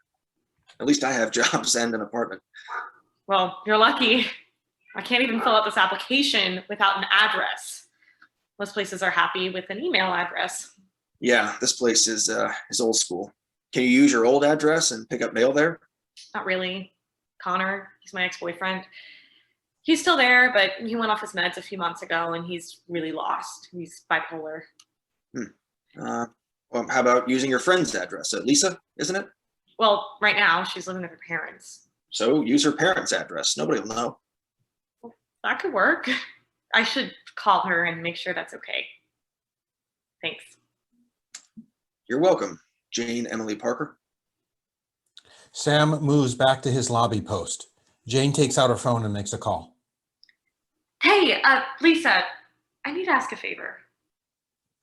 At least I have jobs and an apartment. Well, you're lucky. I can't even fill out this application without an address. Most places are happy with an email address. Yeah, this place is old school. Can you use your old address and pick up mail there? Not really. Connor, he's my ex-boyfriend. He's still there, but he went off his meds a few months ago and he's really lost. He's bipolar. Well, how about using your friend's address? Lisa, isn't it? Well, right now she's living with her parents. So use her parents' address. Nobody will know. That could work. I should call her and make sure that's okay. Thanks. You're welcome, Jane Emily Parker. Sam moves back to his lobby post. Jane takes out her phone and makes a call. Hey, Lisa, I need to ask a favor.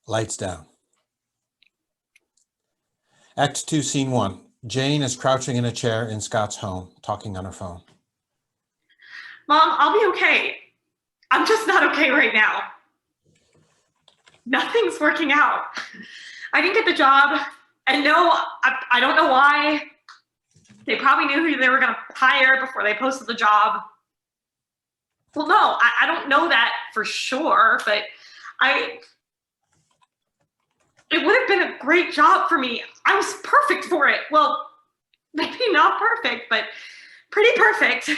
Lights down. Act 2, Scene 1. Jane is crouching in a chair in Scott's home, talking on her phone. Mom, I'll be okay. I'm just not okay right now. Nothing's working out. I didn't get the job, and no, I don't know why. They probably knew who they were going to hire before they posted the job. Well, no, I don't know that for sure, but it would have been a great job for me. I was perfect for it. Well, maybe not perfect, but pretty perfect.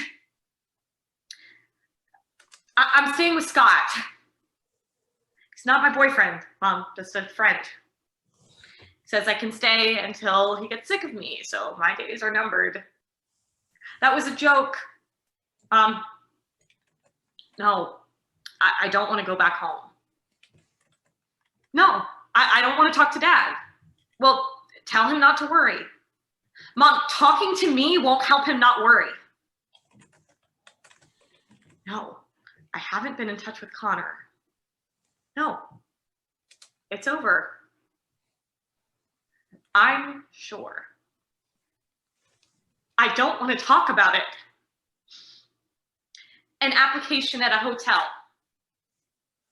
I'm staying with Scott. He's not my boyfriend, Mom, just a friend. He says I can stay until he gets sick of me, so my days are numbered. That was a joke. No, I don't want to go back home. No, I don't want to talk to Dad. Well, tell him not to worry. Mom, talking to me won't help him not worry. No, I haven't been in touch with Connor. No, it's over. I'm sure. I don't want to talk about it. An application at a hotel.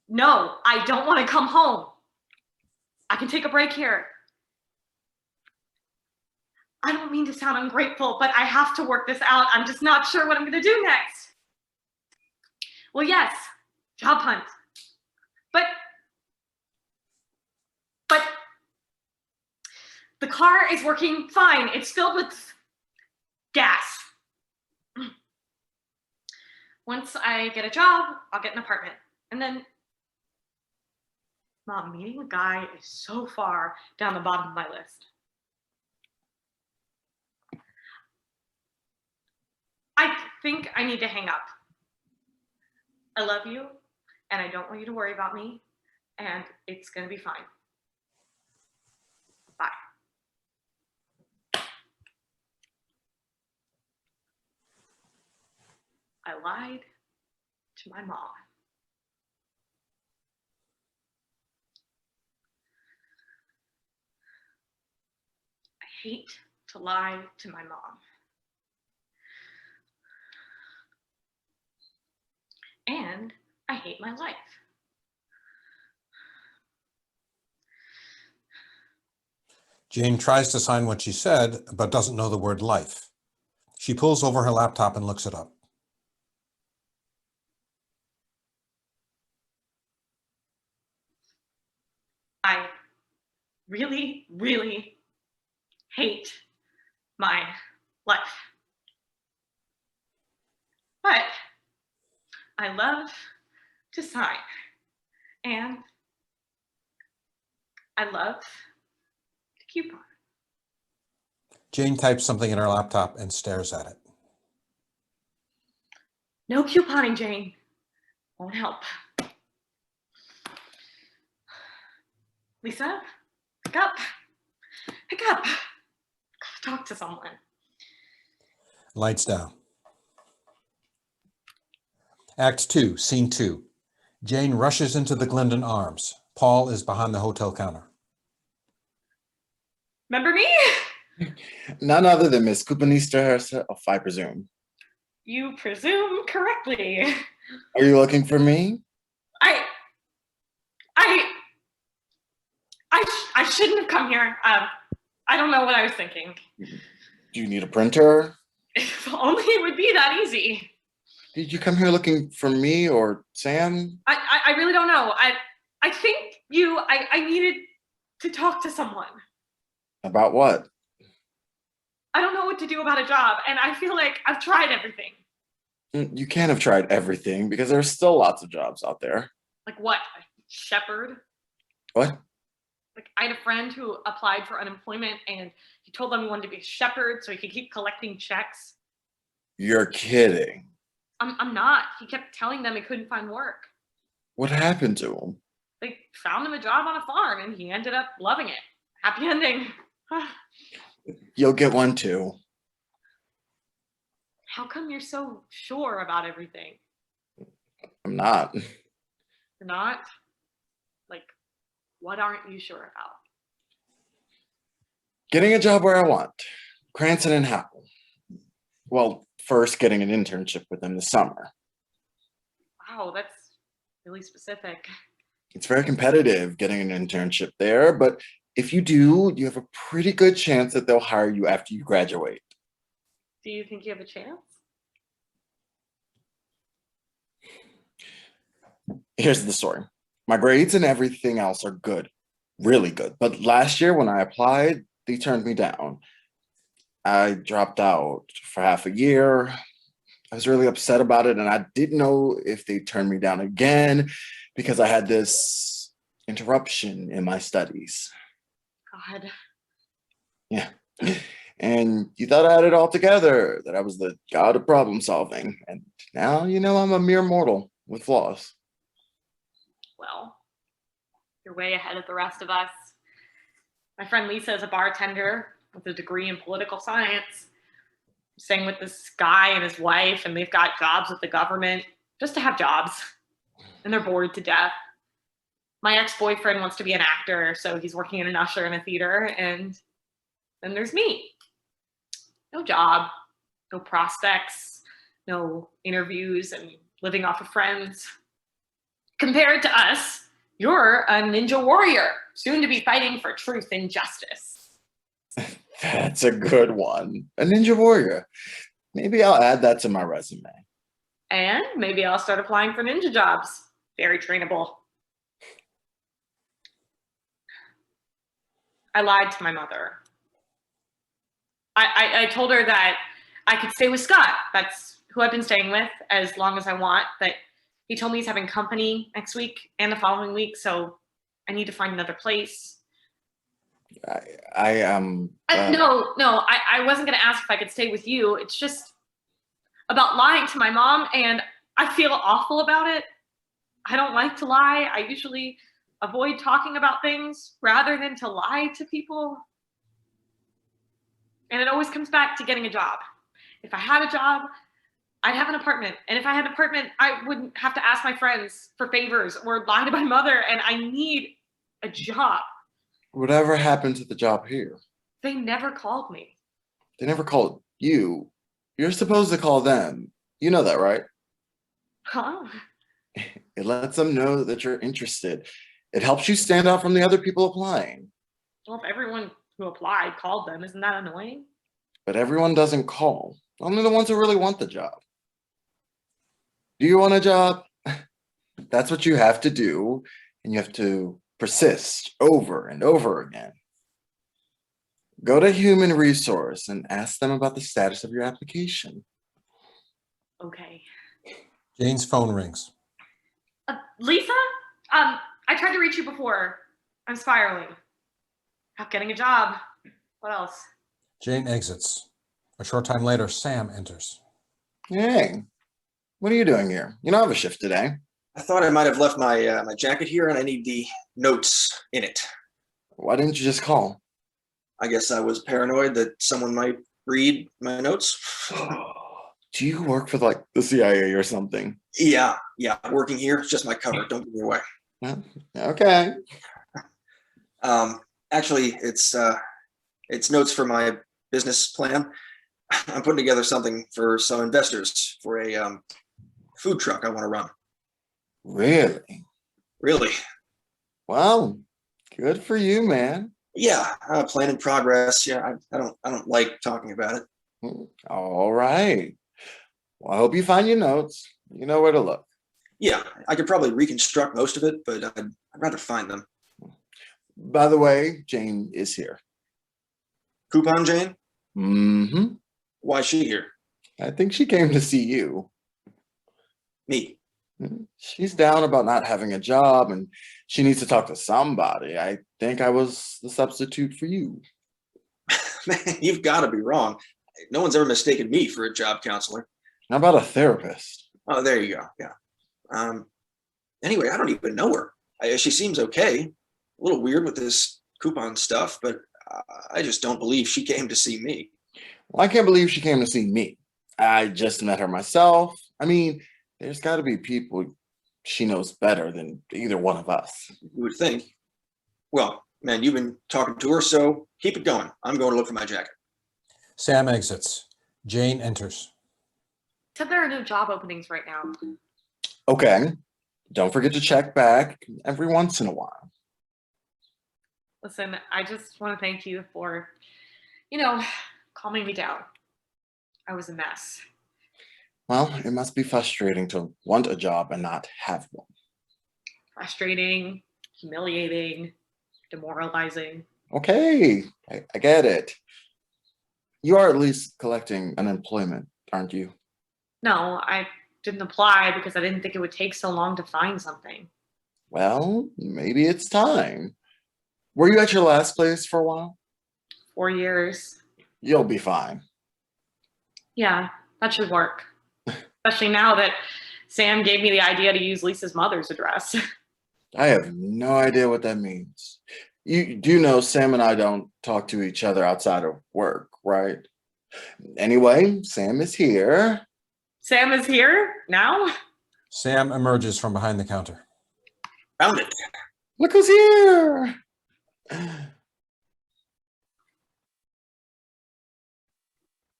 No, I don't want to come home. I can take a break here. I don't mean to sound ungrateful, but I have to work this out. I'm just not sure what I'm going to do next. Well, yes, job hunt. But the car is working fine. It's filled with gas. Once I get a job, I'll get an apartment. And then, Mom, meeting a guy is so far down the bottom of my list. I think I need to hang up. I love you, and I don't want you to worry about me, and it's gonna be fine. Bye. I lied to my mom. I hate to lie to my mom. And I hate my life. Jane tries to sign what she said, but doesn't know the word life. She pulls over her laptop and looks it up. I really, really hate my life. But I love to sign, and I love to coupon. Jane types something in her laptop and stares at it. No couponing, Jane. Won't help. Lisa, pick up. Pick up. Gotta talk to someone. Lights down. Act 2, Scene 2. Jane rushes into the Glendon Arms. Paul is behind the hotel counter. Remember me? None other than Miss Coupanista herself, I presume. You presume correctly. Are you looking for me? I shouldn't have come here. I don't know what I was thinking. Do you need a printer? If only it would be that easy. Did you come here looking for me or Sam? I really don't know. I think I needed to talk to someone. About what? I don't know what to do about a job, and I feel like I've tried everything. You can't have tried everything because there's still lots of jobs out there. Like what? A shepherd? What? Like I had a friend who applied for unemployment, and he told them he wanted to be a shepherd so he could keep collecting checks. You're kidding. I'm not. He kept telling them he couldn't find work. What happened to him? They found him a job on a farm, and he ended up loving it. Happy ending. You'll get one too. How come you're so sure about everything? I'm not. You're not? Like, what aren't you sure about? Getting a job where I want. Cranston and Howell. Well, first getting an internship with them this summer. Wow, that's really specific. It's very competitive getting an internship there, but if you do, you have a pretty good chance that they'll hire you after you graduate. Do you think you have a chance? Here's the story. My grades and everything else are good, really good. But last year when I applied, they turned me down. I dropped out for half a year. I was really upset about it, and I didn't know if they turned me down again because I had this interruption in my studies. God. Yeah. And you thought I had it all together, that I was the god of problem solving. And now, I'm a mere mortal with flaws. Well, you're way ahead of the rest of us. My friend Lisa is a bartender with a degree in political science. I'm staying with this guy and his wife, and they've got jobs with the government just to have jobs. And they're bored to death. My ex-boyfriend wants to be an actor, so he's working in an usher in a theater. And then there's me. No job, no prospects, no interviews, and living off of friends. Compared to us, you're a ninja warrior, soon to be fighting for truth and justice. That's a good one. A ninja warrior. Maybe I'll add that to my resume. And maybe I'll start applying for ninja jobs. Very trainable. I lied to my mother. I told her that I could stay with Scott. That's who I've been staying with as long as I want. But he told me he's having company next week and the following week, so I need to find another place. No. I wasn't gonna ask if I could stay with you. It's just about lying to my mom, and I feel awful about it. I don't like to lie. I usually avoid talking about things rather than to lie to people. And it always comes back to getting a job. If I had a job, I'd have an apartment. And if I had an apartment, I wouldn't have to ask my friends for favors or lie to my mother. And I need a job. Whatever happened to the job here? They never called me. They never called you. You're supposed to call them. You know that, right? Huh? It lets them know that you're interested. It helps you stand out from the other people applying. Well, if everyone who applied called them, isn't that annoying? But everyone doesn't call. Only the ones who really want the job. Do you want a job? That's what you have to do, and you have to persist over and over again. Go to Human Resource and ask them about the status of your application. Okay. Jane's phone rings. Lisa? I tried to reach you before. I'm spiraling. Not getting a job. What else? Jane exits. A short time later, Sam enters. Hey, what are you doing here? You don't have a shift today. I thought I might have left my my jacket here, and I need the notes in it. Why didn't you just call? I guess I was paranoid that someone might read my notes. Do you work for like the CIA or something? Yeah, working here. It's just my cover. Don't give me away. Okay. Actually, it's notes for my business plan. I'm putting together something for some investors for a food truck I want to run. Really? Really? Well, good for you, man. Yeah, plan in progress. Yeah, I don't like talking about it. All right. Well, I hope you find your notes. You know where to look. Yeah, I could probably reconstruct most of it, but I'd rather find them. By the way, Jane is here. Coupon Jane? Mm-hmm. Why is she here? I think she came to see you. Me. She's down about not having a job and she needs to talk to somebody. I think I was the substitute for you. Man, you've got to be wrong. No one's ever mistaken me for a job counselor. How about a therapist? Oh, there you go. Yeah. Anyway, I don't even know her. She seems okay. A little weird with this coupon stuff, but I just don't believe she came to see me. Well, I can't believe she came to see me. I just met her myself. I mean, there's got to be people she knows better than either one of us. You would think. Well, man, you've been talking to her, so keep it going. I'm going to look for my jacket. Sam exits. Jane enters. Said there are no job openings right now. Okay. Don't forget to check back every once in a while. Listen, I just want to thank you for, calming me down. I was a mess. Well, it must be frustrating to want a job and not have one. Frustrating, humiliating, demoralizing. Okay, I get it. You are at least collecting unemployment, aren't you? No, I didn't apply because I didn't think it would take so long to find something. Well, maybe it's time. Were you at your last place for a while? 4 years. You'll be fine. Yeah, that should work. Especially now that Sam gave me the idea to use Lisa's mother's address. I have no idea what that means. You do know Sam and I don't talk to each other outside of work, right? Anyway, Sam is here. Sam is here now? Sam emerges from behind the counter. Found it. Look who's here.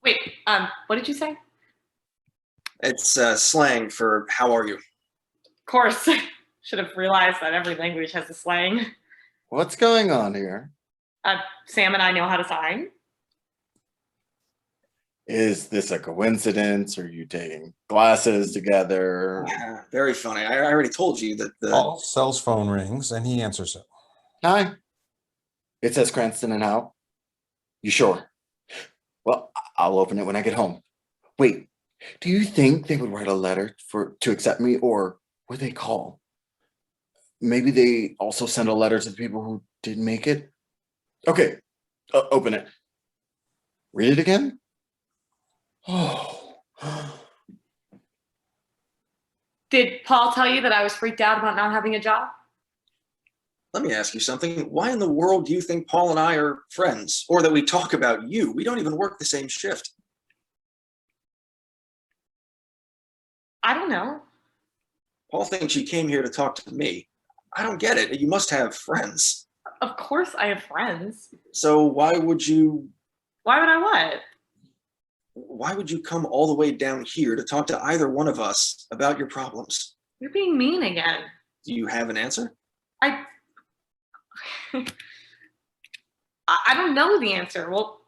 Wait, what did you say? It's slang for how are you? Of course. Should have realized that every language has a slang. What's going on here? Sam and I know how to sign. Is this a coincidence? Are you taking classes together? Yeah, very funny. I already told you that the Paul's cell phone rings and he answers it. Hi. It says Cranston and Howe. You sure? Well, I'll open it when I get home. Wait, do you think they would write a letter to accept me, or would they call? Maybe they also send a letter to the people who didn't make it? Okay, open it. Read it again? Oh. Did Paul tell you that I was freaked out about not having a job? Let me ask you something. Why in the world do you think Paul and I are friends? Or that we talk about you? We don't even work the same shift. I don't know. Paul thinks you came here to talk to me. I don't get it. You must have friends. Of course I have friends. So why would you Why would I what? come all the way down here to talk to either one of us about your problems? You're being mean again. Do you have an answer? I I don't know the answer. Well,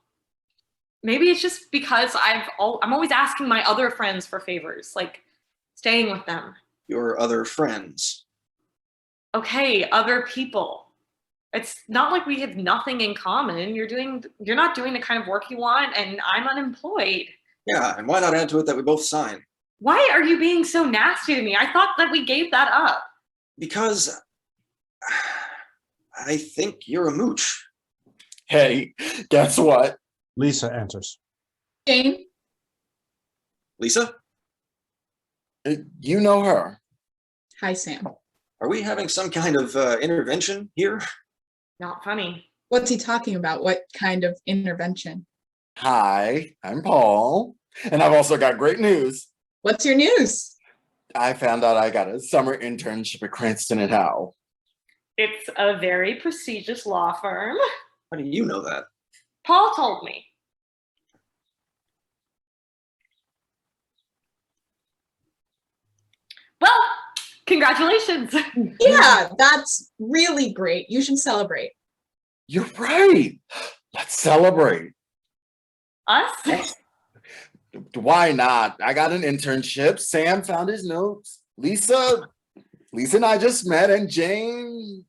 maybe it's just because I'm always asking my other friends for favors, like staying with them. Your other friends. Okay, other people. It's not like we have nothing in common. You're not doing the kind of work you want, and I'm unemployed. Yeah, and why not add to it that we both sign? Why are you being so nasty to me? I thought that we gave that up. Because I think you're a mooch. Hey, guess what? Lisa enters. Jane, Lisa, You know her. hi, Sam. are we having some kind of intervention here? Not funny. What's he talking about? What kind of intervention? Hi, I'm Paul. And I've also got great news. What's your news? I found out I got a summer internship at Cranston and Howe. It's a very prestigious law firm. How do you know that? Paul told me. Well, congratulations. Yeah, that's really great. You should celebrate. You're right. Let's celebrate. Us? Why not? I got an internship. Sam found his notes. Lisa and I just met, and Jane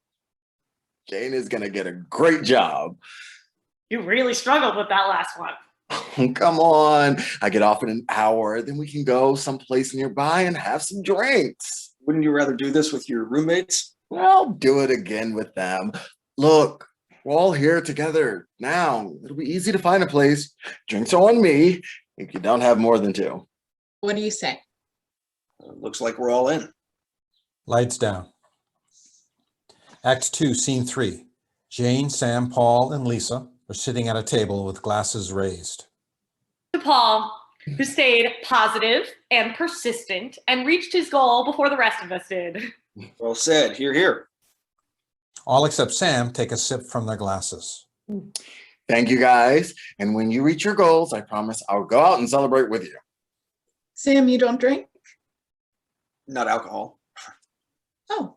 is gonna get a great job. You really struggled with that last one. Come on. I get off in an hour, then we can go someplace nearby and have some drinks. Wouldn't you rather do this with your roommates? I'll do it again with them. Look, we're all here together now. It'll be easy to find a place. Drinks are on me if you don't have more than two. What do you say? Looks like we're all in. Lights down. Act 2, Scene 3. Jane, Sam, Paul, and Lisa are sitting at a table with glasses raised. To Paul, who stayed positive and persistent and reached his goal before the rest of us did. Well said. Here, here. All except Sam take a sip from their glasses. Thank you guys. And when you reach your goals, I promise I'll go out and celebrate with you. Sam, you don't drink? Not alcohol. Oh,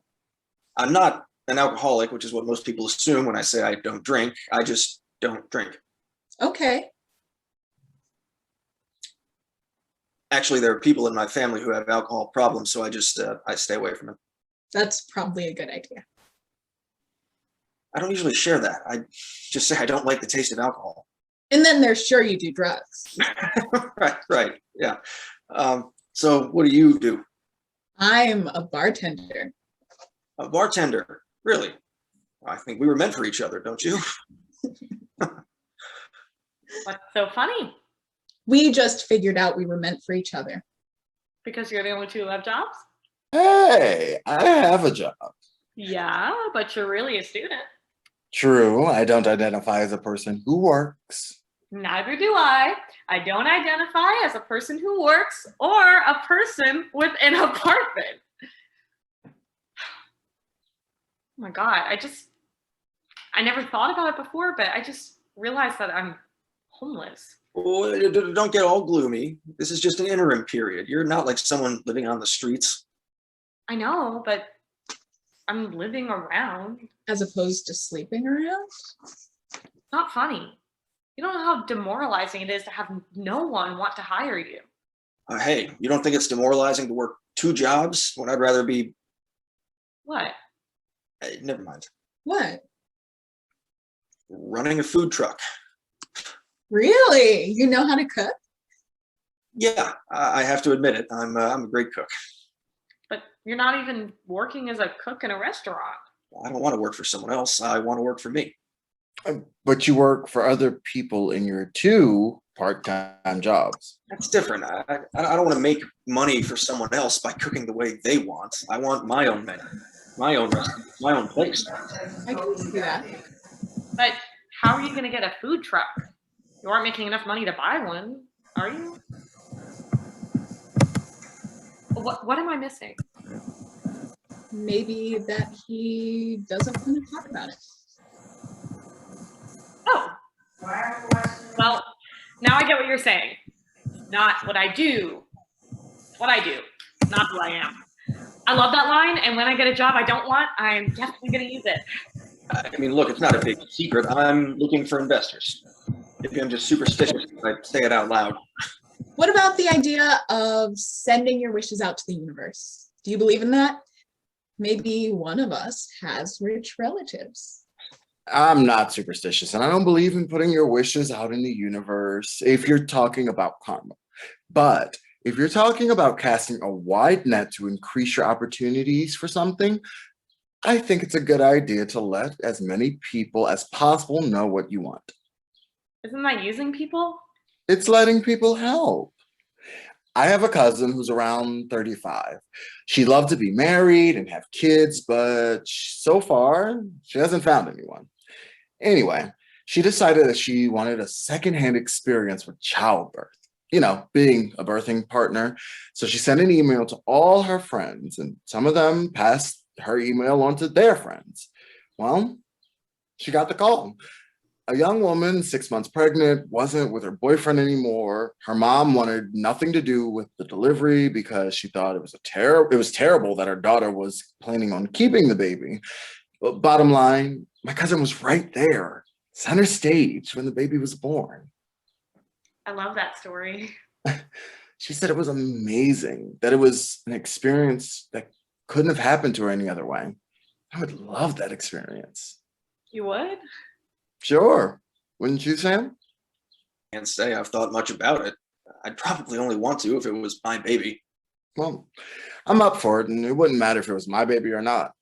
I'm not an alcoholic, which is what most people assume when I say I don't drink. I just don't drink. okay. Actually, there are people in my family who have alcohol problems, so I stay away from it. That's probably a good idea. I don't usually share that. I just say I don't like the taste of alcohol. And then they're sure you do drugs. Right, yeah. So what do you do? I'm a bartender. A bartender, really? I think we were meant for each other, don't you? What's so funny? We just figured out we were meant for each other. Because you're the only two who have jobs? Hey, I have a job. Yeah, but you're really a student. True, I don't identify as a person who works. Neither do I. I don't identify as a person who works or a person with an apartment. Oh my God, I never thought about it before, but I just realized that I'm homeless. Oh, don't get all gloomy. This is just an interim period. You're not like someone living on the streets. I know, but I'm living around. As opposed to sleeping around? Not funny. You don't know how demoralizing it is to have no one want to hire you. Hey, you don't think it's demoralizing to work 2 jobs when I'd rather be... What? Never mind. What? Running a food truck. Really? You know how to cook? Yeah, I have to admit it. I'm a great cook. But you're not even working as a cook in a restaurant. I don't want to work for someone else. I want to work for me. But you work for other people in your 2 part-time jobs. That's different. I don't want to make money for someone else by cooking the way they want. I want my own menu, my own recipe, my own place. I can see that. But how are you going to get a food truck? You aren't making enough money to buy one, are you? What am I missing? Maybe that he doesn't want to talk about it. Oh, well, now I get what you're saying. Not what I do, what I do, not who I am. I love that line, and when I get a job I don't want, I'm definitely going to use it. I mean, look, it's not a big secret. I'm looking for investors. Maybe I'm just superstitious if I say it out loud. What about the idea of sending your wishes out to the universe? Do you believe in that? Maybe one of us has rich relatives. I'm not superstitious, and I don't believe in putting your wishes out in the universe if you're talking about karma. But if you're talking about casting a wide net to increase your opportunities for something, I think it's a good idea to let as many people as possible know what you want. Isn't that using people? It's letting people help. I have a cousin who's around 35. She'd love to be married and have kids, but so far, she hasn't found anyone. Anyway, she decided that she wanted a secondhand experience with childbirth, being a birthing partner. So she sent an email to all her friends, and some of them passed her email on to their friends. Well, she got the call. A young woman, 6 months pregnant, wasn't with her boyfriend anymore. Her mom wanted nothing to do with the delivery because she thought it was terrible that her daughter was planning on keeping the baby. But bottom line, my cousin was right there, center stage, when the baby was born. I love that story. She said it was amazing, that it was an experience that couldn't have happened to her any other way. I would love that experience. You would? Sure. Wouldn't you, Sam? Can't say I've thought much about it. I'd probably only want to if it was my baby. Well, I'm up for it, and it wouldn't matter if it was my baby or not.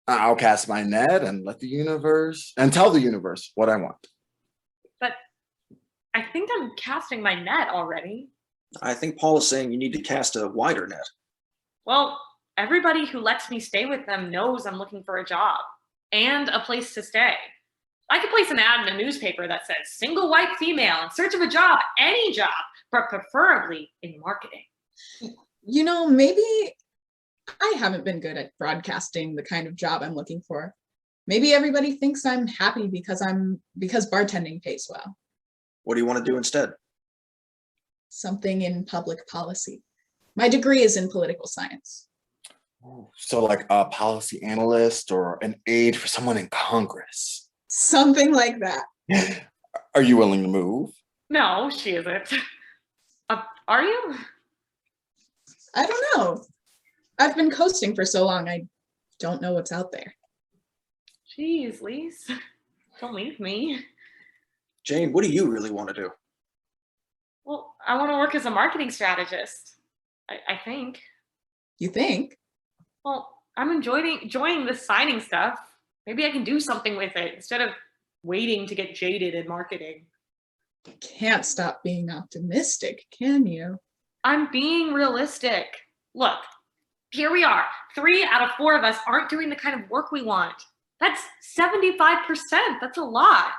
I'll cast my net and tell the universe what I want. But I think I'm casting my net already. I think Paul is saying you need to cast a wider net. Well, everybody who lets me stay with them knows I'm looking for a job and a place to stay. I could place an ad in a newspaper that says single white female in search of a job, any job, but preferably in marketing. Maybe I haven't been good at broadcasting the kind of job I'm looking for. Maybe everybody thinks I'm happy because bartending pays well. What do you want to do instead? Something in public policy. My degree is in political science. So like a policy analyst or an aide for someone in Congress. Something like that. Are you willing to move? No, she isn't. Are you? I don't know. I've been coasting for so long, I don't know what's out there. Jeez, Lise. Don't leave me. Jane, what do you really want to do? Well, I want to work as a marketing strategist. I think. You think? Well, I'm enjoying the signing stuff. Maybe I can do something with it instead of waiting to get jaded in marketing. Can't stop being optimistic, can you? I'm being realistic. Look, here we are. 3 out of 4 of us aren't doing the kind of work we want. That's 75%. That's a lot.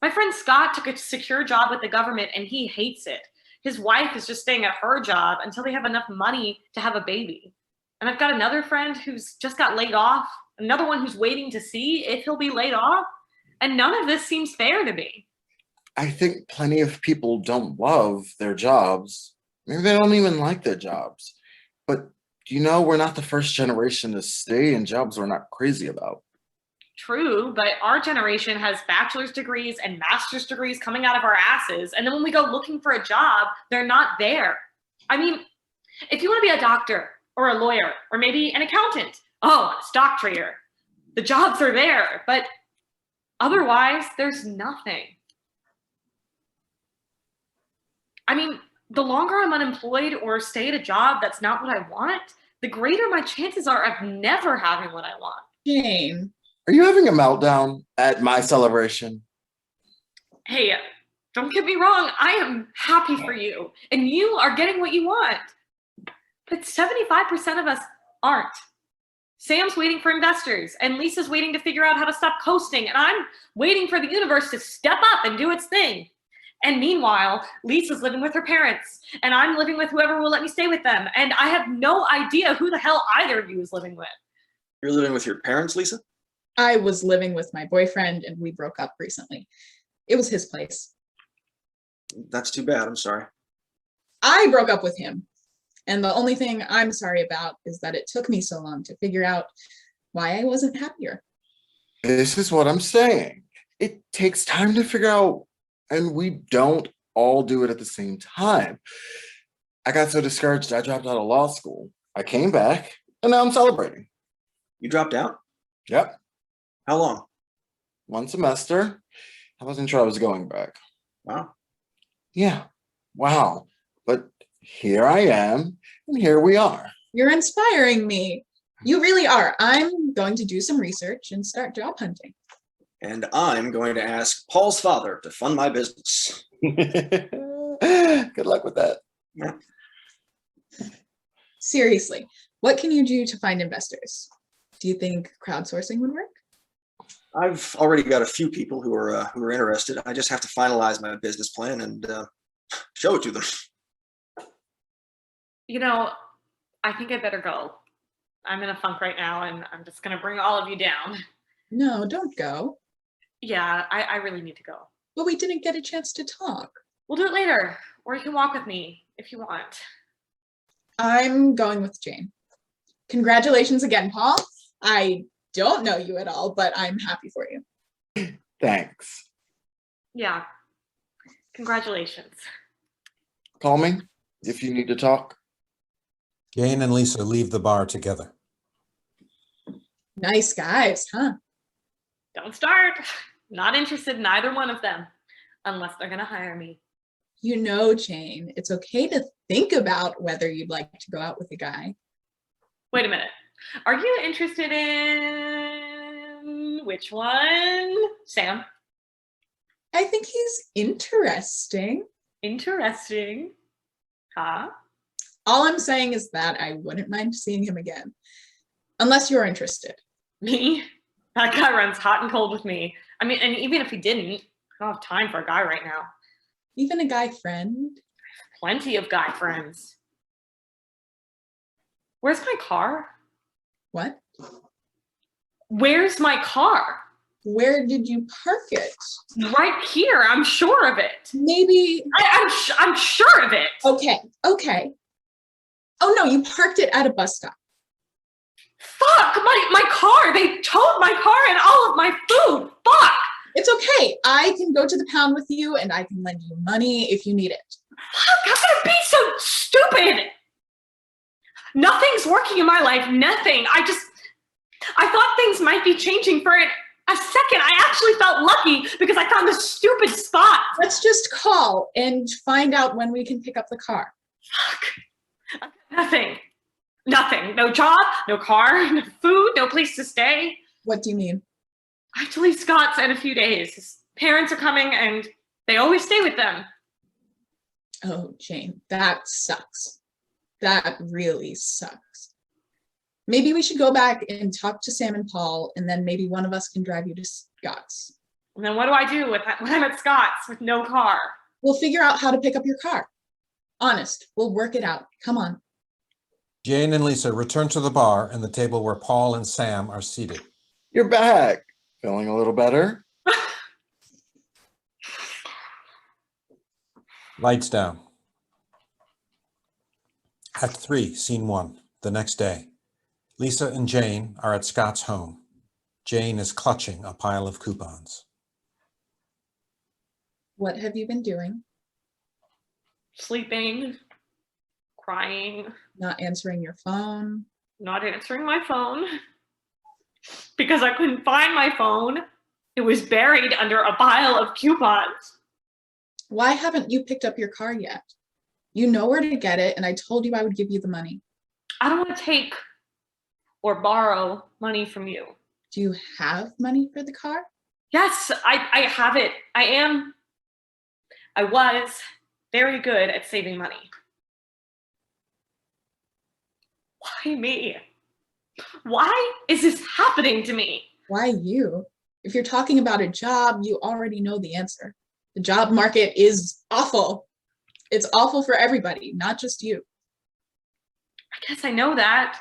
My friend Scott took a secure job with the government and he hates it. His wife is just staying at her job until they have enough money to have a baby. And I've got another friend who's just got laid off, another one who's waiting to see if he'll be laid off. And none of this seems fair to me. I think plenty of people don't love their jobs. Maybe they don't even like their jobs. But we're not the first generation to stay in jobs we're not crazy about. True, but our generation has bachelor's degrees and master's degrees coming out of our asses. And then when we go looking for a job, they're not there. I mean, if you want to be a doctor or a lawyer or maybe an accountant, a stock trader, the jobs are there, but otherwise there's nothing. I mean, the longer I'm unemployed or stay at a job that's not what I want, the greater my chances are of never having what I want. Jane. Are you having a meltdown at my celebration? Hey, Don't get me wrong, I am happy for you, and you are getting what you want. But 75% of us aren't. Sam's waiting for investors, and Lisa's waiting to figure out how to stop coasting, and I'm waiting for the universe to step up and do its thing. And meanwhile, Lisa's living with her parents, and I'm living with whoever will let me stay with them, and I have no idea who the hell either of you is living with. You're living with your parents, Lisa? I was living with my boyfriend and we broke up recently. It was his place. That's too bad. I'm sorry. I broke up with him. And the only thing I'm sorry about is that it took me so long to figure out why I wasn't happier. This is what I'm saying. It takes time to figure out, and we don't all do it at the same time. I got so discouraged, I dropped out of law school. I came back, and now I'm celebrating. You dropped out? Yep, How long? 1 semester. I wasn't sure I was going back. Wow. Yeah, wow. But here I am, and here we are. You're inspiring me. You really are. I'm going to do some research and start job hunting. And I'm going to ask Paul's father to fund my business. Good luck with that. Seriously, what can you do to find investors? Do you think crowdsourcing would work? I've already got a few people who are interested. I just have to finalize my business plan and show it to them. You know, I think I better go. I'm in a funk right now, and I'm just gonna bring all of you down. No, don't go. Yeah, I really need to go. But we didn't get a chance to talk. We'll do it later, or you can walk with me if you want. I'm going with Jane. Congratulations again, Paul. I don't know you at all, but I'm happy for you. Thanks. Yeah, congratulations. Call me if you need to talk. Jane and Lisa leave the bar together. Nice guys, huh? Don't start. Not interested in either one of them, unless they're gonna hire me. You know, Jane, it's okay to think about whether you'd like to go out with a guy. Wait a minute. Are you interested in which one? Sam? I think he's interesting. Interesting. Huh? All I'm saying is that I wouldn't mind seeing him again, unless you're interested. Me? That guy runs hot and cold with me. I mean, and even if he didn't, I don't have time for a guy right now. Even a guy friend. Plenty of guy friends. Where's my car? What? Where's my car? Where did you park it? Right here. I'm sure of it. Maybe. I'm sure of it. Okay. Oh no, you parked it at a bus stop. Fuck, my car. They towed my car and all of my food. Fuck. It's okay. I can go to the pound with you and I can lend you money if you need it. Fuck, how can I be so stupid? Nothing's working in my life. Nothing. I thought things might be changing for a second. I actually felt lucky because I found this stupid spot. Let's just call and find out when we can pick up the car. Fuck. Nothing. Nothing. No job, no car, no food, no place to stay. What do you mean? I have to leave Scott's in a few days. His parents are coming and they always stay with them. Oh, Jane, that sucks. That really sucks. Maybe we should go back and talk to Sam and Paul, and then maybe one of us can drive you to Scott's. And then what do I do when I'm at Scott's with no car? We'll figure out how to pick up your car. Honest, we'll work it out. Come on. Jane and Lisa return to the bar and the table where Paul and Sam are seated. You're back. Feeling a little better? Lights down. Act 3, Scene 1, the next day. Lisa and Jane are at Scott's home. Jane is clutching a pile of coupons. What have you been doing? Sleeping, crying, Not answering your phone? not answering my phone because I couldn't find my phone. It was buried under a pile of coupons. Why haven't you picked up your car yet? You know where to get it, and I told you I would give you the money. I don't want to take or borrow money from you. Do you have money for the car? Yes, I have it. I am I was very good at saving money. Why me? Why is this happening to me? Why you? If you're talking about a job, you already know the answer. The job market is awful. It's awful for everybody, not just you. I guess I know that.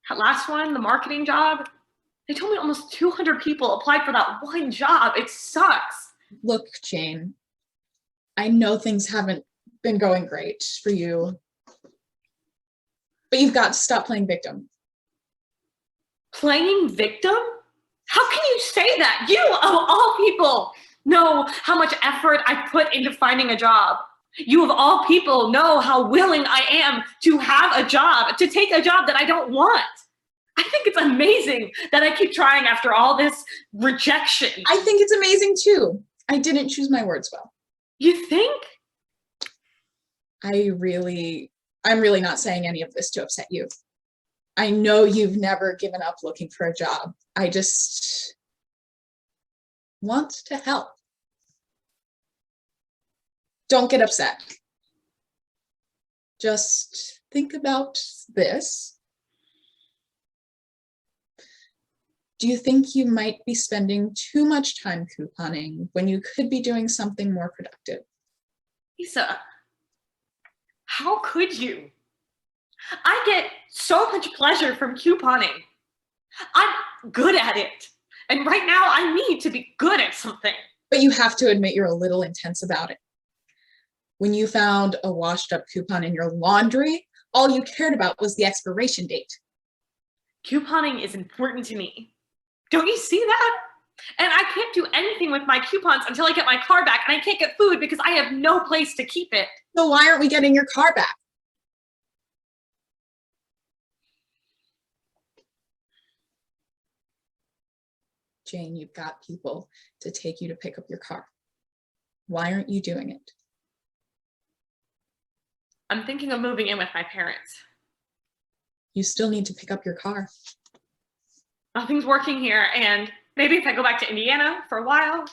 That last one, the marketing job, they told me almost 200 people applied for that one job. It sucks. Look, Jane, I know things haven't been going great for you, but you've got to stop playing victim. Playing victim? How can you say that? You, of all people, know how much effort I put into finding a job. You, of all people, know how willing I am to have a job, to take a job that I don't want. I think it's amazing that I keep trying after all this rejection. I think it's amazing too. I didn't choose my words well. You think? I'm really not saying any of this to upset you. I know you've never given up looking for a job. I just want to help. Don't get upset. Just think about this. Do you think you might be spending too much time couponing when you could be doing something more productive? Lisa, how could you? I get so much pleasure from couponing. I'm good at it. And right now I need to be good at something. But you have to admit you're a little intense about it. When you found a washed up coupon in your laundry, all you cared about was the expiration date. Couponing is important to me. Don't you see that? And I can't do anything with my coupons until I get my car back, and I can't get food because I have no place to keep it. So why aren't we getting your car back? Jane, you've got people to take you to pick up your car. Why aren't you doing it? I'm thinking of moving in with my parents. You still need to pick up your car. Nothing's working here, and maybe if I go back to Indiana for a while,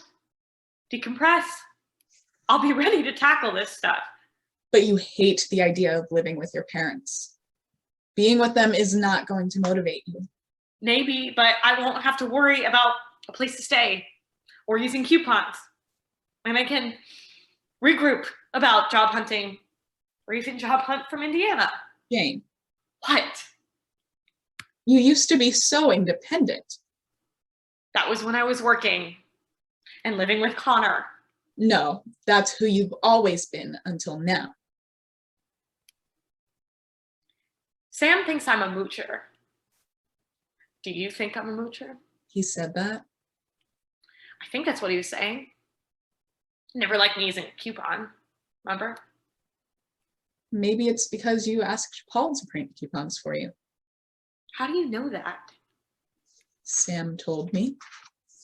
decompress, I'll be ready to tackle this stuff. But you hate the idea of living with your parents. Being with them is not going to motivate you. Maybe, but I won't have to worry about a place to stay or using coupons. And I can regroup about job hunting or even job hunt from Indiana. Jane, What? you used to be so independent. That was when I was working and living with Connor. No, that's who you've always been until now. Sam thinks I'm a moocher. Do you think I'm a moocher? He said that. I think that's what he was saying. Never liked me using a coupon, remember? Maybe it's because you asked Paul to print coupons for you. How do you know that? Sam told me.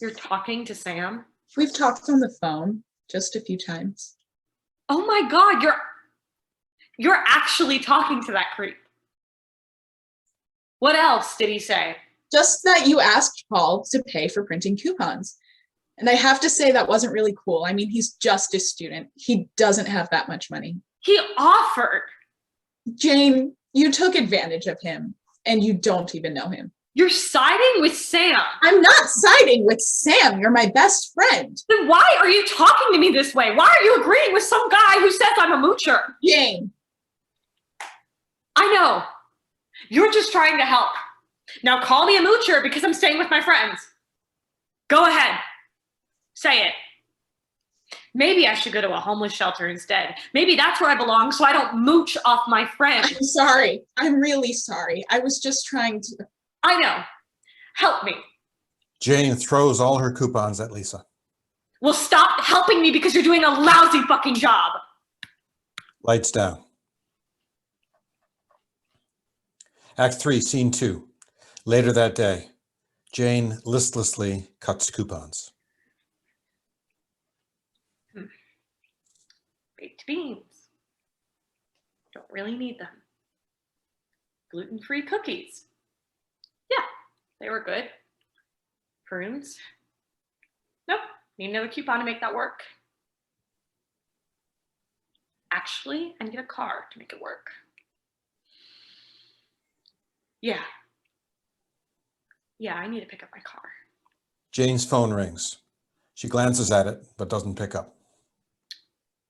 You're talking to Sam? We've talked on the phone just a few times. Oh my God, you're actually talking to that creep. What else did he say? Just that you asked Paul to pay for printing coupons. And I have to say that wasn't really cool. I mean, he's just a student. He doesn't have that much money. He offered. Jane, you took advantage of him and you don't even know him. You're siding with Sam. I'm not siding with Sam. You're my best friend. Then why are you talking to me this way? Why are you agreeing with some guy who says I'm a moocher? Jane. I know. You're just trying to help. Now call me a moocher because I'm staying with my friends. Go ahead. Say it. Maybe I should go to a homeless shelter instead. Maybe that's where I belong so I don't mooch off my friends. I'm sorry. I'm really sorry. I was just trying to. I know. Help me. Jane throws all her coupons at Lisa. Well, stop helping me because you're doing a lousy fucking job. Lights down. Act 3, Scene 2. Later that day, Jane listlessly cuts coupons. Baked beans. Don't really need them. Gluten-free cookies. Yeah, they were good. Prunes. Nope, need another coupon to make that work. Actually, I need a car to make it work. Yeah. Yeah, I need to pick up my car. Jane's phone rings. She glances at it, but doesn't pick up.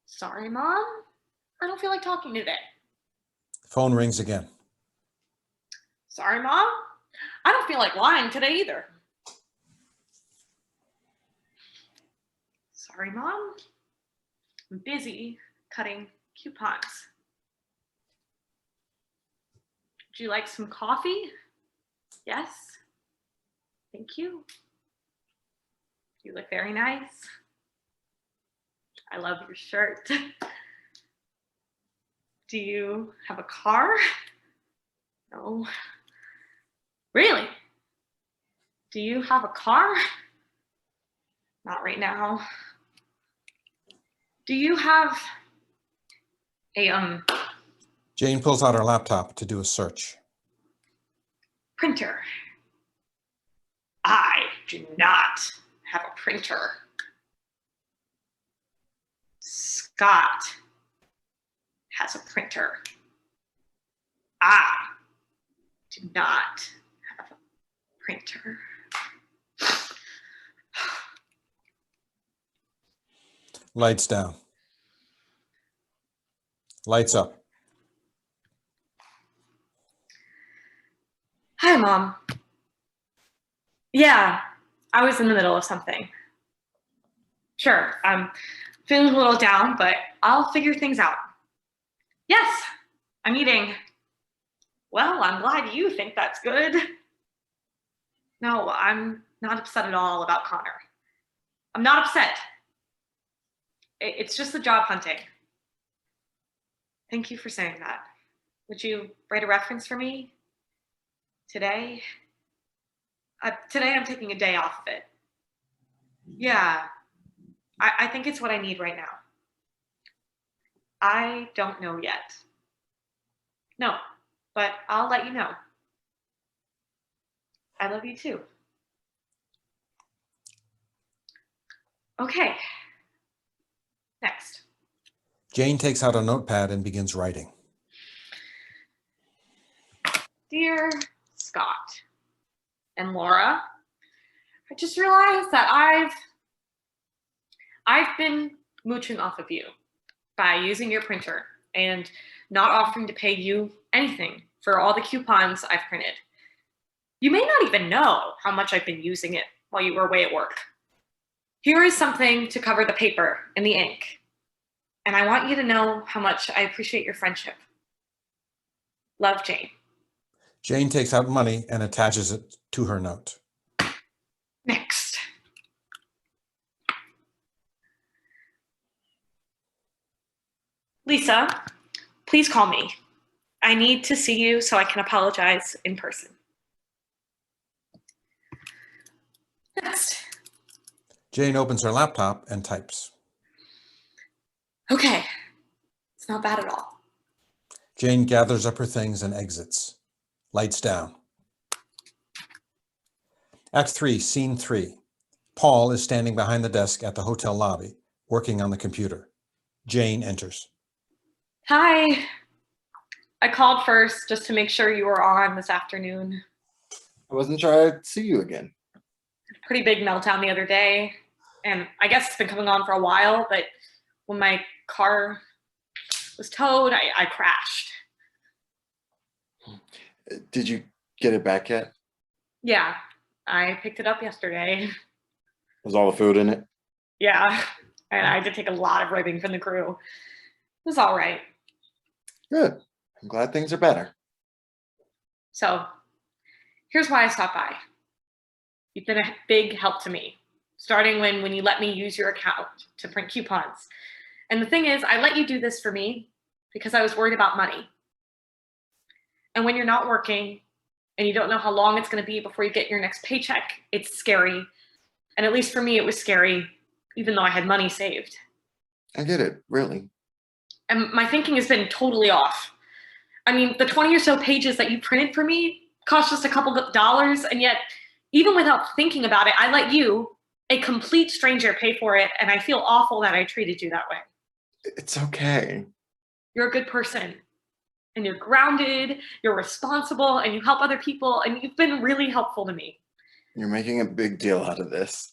Sorry, Mom. I don't feel like talking today. Phone rings again. Sorry, Mom. I don't feel like lying today either. Sorry, Mom. I'm busy cutting coupons. Would you like some coffee? Yes. Thank you. You look very nice. I love your shirt. Do you have a car? No. Really? Do you have a car? Not right now. Do you have a Jane pulls out her laptop to do a search. printer? I do not have a printer. Scott has a printer. I do not have a printer. Lights down. Lights up. Hi, Mom. Yeah, I was in the middle of something. Sure, I'm feeling a little down, but I'll figure things out. Yes, I'm eating. Well, I'm glad you think that's good. No, I'm not upset at all about Connor. I'm not upset. It's just the job hunting. Thank you for saying that. Would you write a reference for me today? Today I'm taking a day off of it. Yeah, I think it's what I need right now. I don't know yet. No, but I'll let you know. I love you too. Okay. Next. Jane takes out a notepad and begins writing. Dear Scott and Laura, I just realized that I've been mooching off of you by using your printer and not offering to pay you anything for all the coupons I've printed. You may not even know how much I've been using it while you were away at work. Here is something to cover the paper and the ink. And I want you to know how much I appreciate your friendship. Love, Jane. Jane takes out money and attaches it to her note. Next. Lisa, please call me. I need to see you so I can apologize in person. Next. Jane opens her laptop and types. Okay, it's not bad at all. Jane gathers up her things and exits. Lights down. Act 3, Scene 3. Paul is standing behind the desk at the hotel lobby, working on the computer. Jane enters. Hi. I called first just to make sure you were on this afternoon. I wasn't sure I'd see you again. Pretty big meltdown the other day, and I guess it's been coming on for a while, but when my car was towed, I crashed. Did you get it back yet? Yeah, I picked it up yesterday. Was all the food in it? Yeah, and I did take a lot of ribbing from the crew. It was all right. Good. I'm glad things are better. So here's why I stopped by. You've been a big help to me, starting when you let me use your account to print coupons. And the thing is, I let you do this for me because I was worried about money. And when you're not working and you don't know how long it's going to be before you get your next paycheck, it's scary. And at least for me, it was scary, even though I had money saved. I get it, really. And my thinking has been totally off. I mean, the 20 or so pages that you printed for me cost just a couple of dollars, and yet, even without thinking about it, I let you, a complete stranger, pay for it, and I feel awful that I treated you that way. It's okay. You're a good person. And you're grounded, you're responsible, and you help other people, and you've been really helpful to me. You're making a big deal out of this.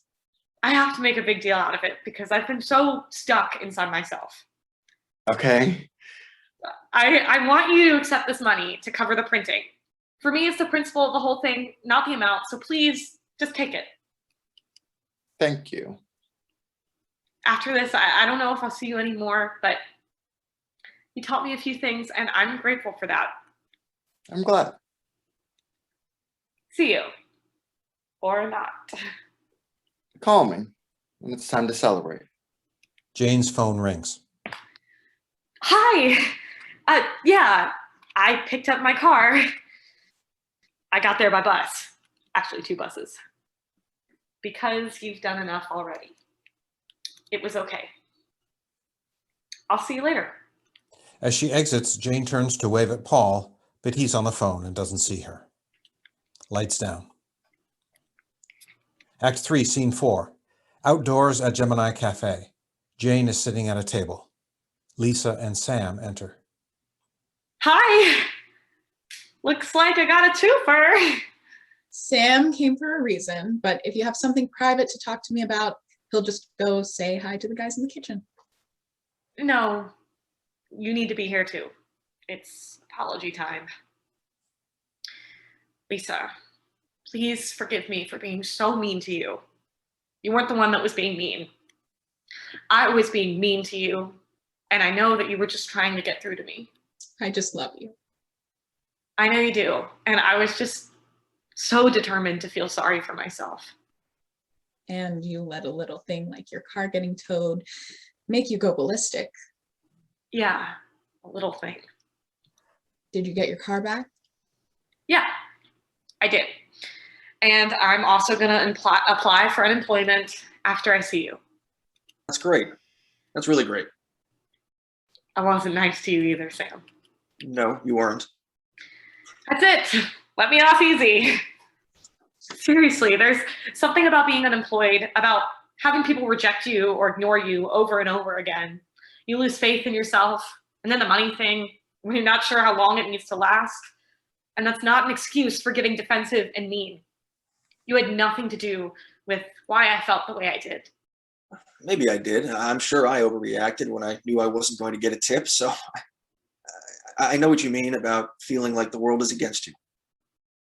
I have to make a big deal out of it because I've been so stuck inside myself. Okay. I want you to accept this money to cover the printing. For me, it's the principle of the whole thing, not the amount. So please just take it. Thank you. After this, I don't know if I'll see you anymore, but you taught me a few things and I'm grateful for that. I'm glad. See you. Or not. Call me when it's time to celebrate. Jane's phone rings. Hi. Yeah, I picked up my car. I got there by bus. Actually, 2 buses. Because you've done enough already. It was okay. I'll see you later. As she exits, Jane turns to wave at Paul, but he's on the phone and doesn't see her. Lights down. Act 3, Scene 4. Outdoors at Gemini Cafe. Jane is sitting at a table. Lisa and Sam enter. Hi. Looks like I got a twofer. Sam came for a reason, but if you have something private to talk to me about, he'll just go say hi to the guys in the kitchen. No, you need to be here too. It's apology time. Lisa, please forgive me for being so mean to you. You weren't the one that was being mean. I was being mean to you, and I know that you were just trying to get through to me. I just love you. I know you do, and I was just so determined to feel sorry for myself. And you let a little thing like your car getting towed make you go ballistic. Yeah, a little thing. Did you get your car back? Yeah, I did. And I'm also gonna apply for unemployment after I see you. That's great. That's really great. I wasn't nice to you either, Sam. No, you weren't. That's it. Let me off easy. Seriously, there's something about being unemployed, about having people reject you or ignore you over and over again. You lose faith in yourself, and then the money thing, when you're not sure how long it needs to last. And that's not an excuse for getting defensive and mean. You had nothing to do with why I felt the way I did. Maybe I did. I'm sure I overreacted when I knew I wasn't going to get a tip. So I know what you mean about feeling like the world is against you.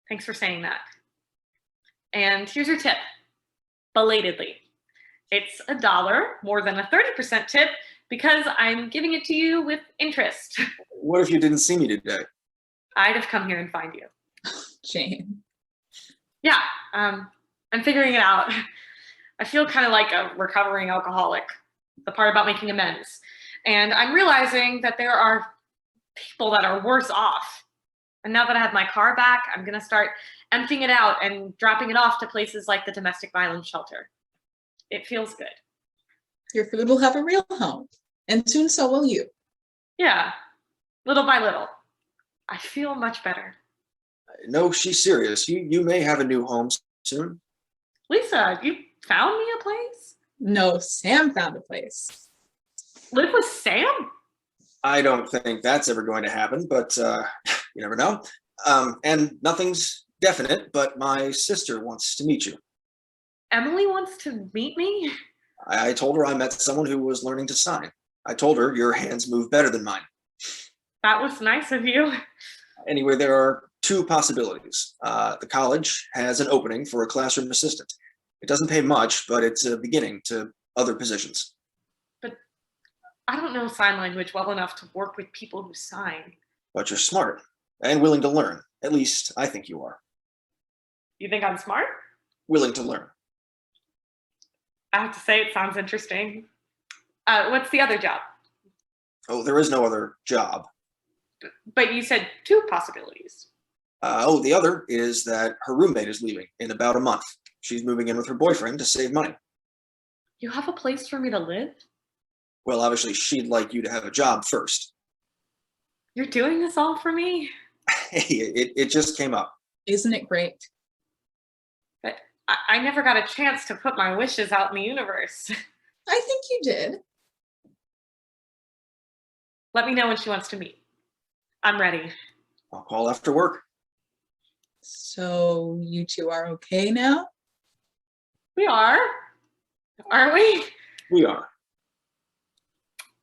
Thanks for saying that. And here's your tip, belatedly. It's $1 more than a 30% tip because I'm giving it to you with interest. What if you didn't see me today? I'd have come here and find you. Jane. Yeah, I'm figuring it out. I feel kind of like a recovering alcoholic, the part about making amends. And I'm realizing that there are people that are worse off. And now that I have my car back, I'm gonna start emptying it out and dropping it off to places like the domestic violence shelter. It feels good. Your food will have a real home, and soon so will you. Yeah, little by little. I feel much better. No, she's serious. You may have a new home soon. Lisa, you found me a place? No, Sam found a place. Live with Sam? I don't think that's ever going to happen, but you never know. And nothing's definite, but my sister wants to meet you. Emily wants to meet me? I told her I met someone who was learning to sign. I told her your hands move better than mine. That was nice of you. Anyway, there are 2 possibilities. The college has an opening for a classroom assistant. It doesn't pay much, but it's a beginning to other positions. But I don't know sign language well enough to work with people who sign. But you're smart and willing to learn. At least I think you are. You think I'm smart? Willing to learn. I have to say, it sounds interesting. What's the other job? Oh, there is no other job. But you said 2 possibilities. The other is that her roommate is leaving in about a month. She's moving in with her boyfriend to save money. You have a place for me to live? Well, obviously, she'd like you to have a job first. You're doing this all for me? Hey, it just came up. Isn't it great? But I never got a chance to put my wishes out in the universe. I think you did. Let me know when she wants to meet. I'm ready. I'll call after work. So you two are okay now? We are, aren't we? We are.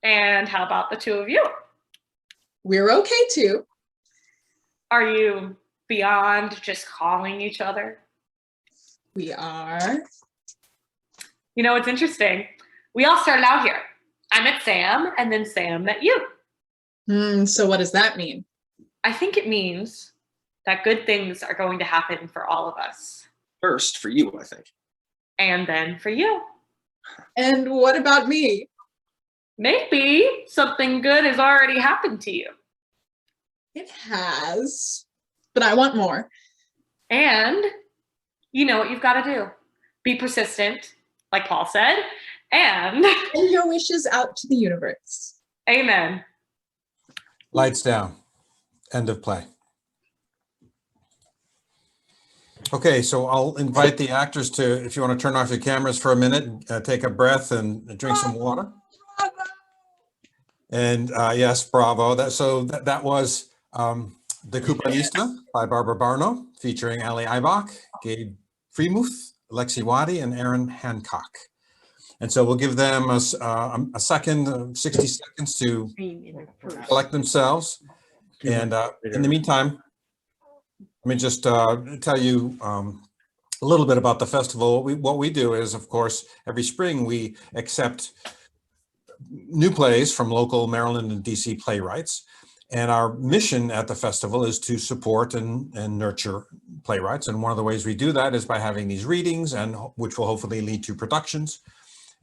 And how about the two of you? We're okay too. Are you beyond just calling each other? We are. You know, it's interesting. We all started out here. I met Sam, and then Sam met you. So what does that mean? I think it means that good things are going to happen for all of us. First for you, I think. And then for you. And what about me? Maybe something good has already happened to you. It has, but I want more. And you know what you've got to do. Be persistent, like Paul said, and And your wishes out to the universe. amen. Lights down. End of play. Okay, so I'll invite the actors to, if you want to turn off your cameras for a minute, take a breath and drink some water. And yes, bravo. That was The Couponista by Barbara Barno, featuring Ali Ibach, Gabe Freemuth, Alexi Wadi, and Aaron Hancock. And so we'll give them a second, 60 seconds to collect themselves. And in the meantime, let me just tell you a little bit about the festival. What we do is, of course, every spring we accept new plays from local Maryland and DC playwrights. And our mission at the festival is to support and nurture playwrights. And one of the ways we do that is by having these readings, and which will hopefully lead to productions.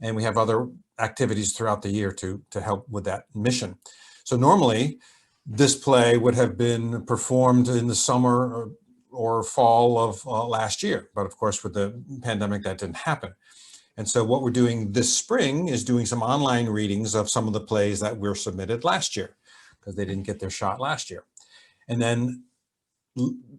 And we have other activities throughout the year to help with that mission. So normally, this play would have been performed in the summer or fall of last year. But of course, with the pandemic, that didn't happen. And so what we're doing this spring is doing some online readings of some of the plays that were submitted last year, because they didn't get their shot last year. And then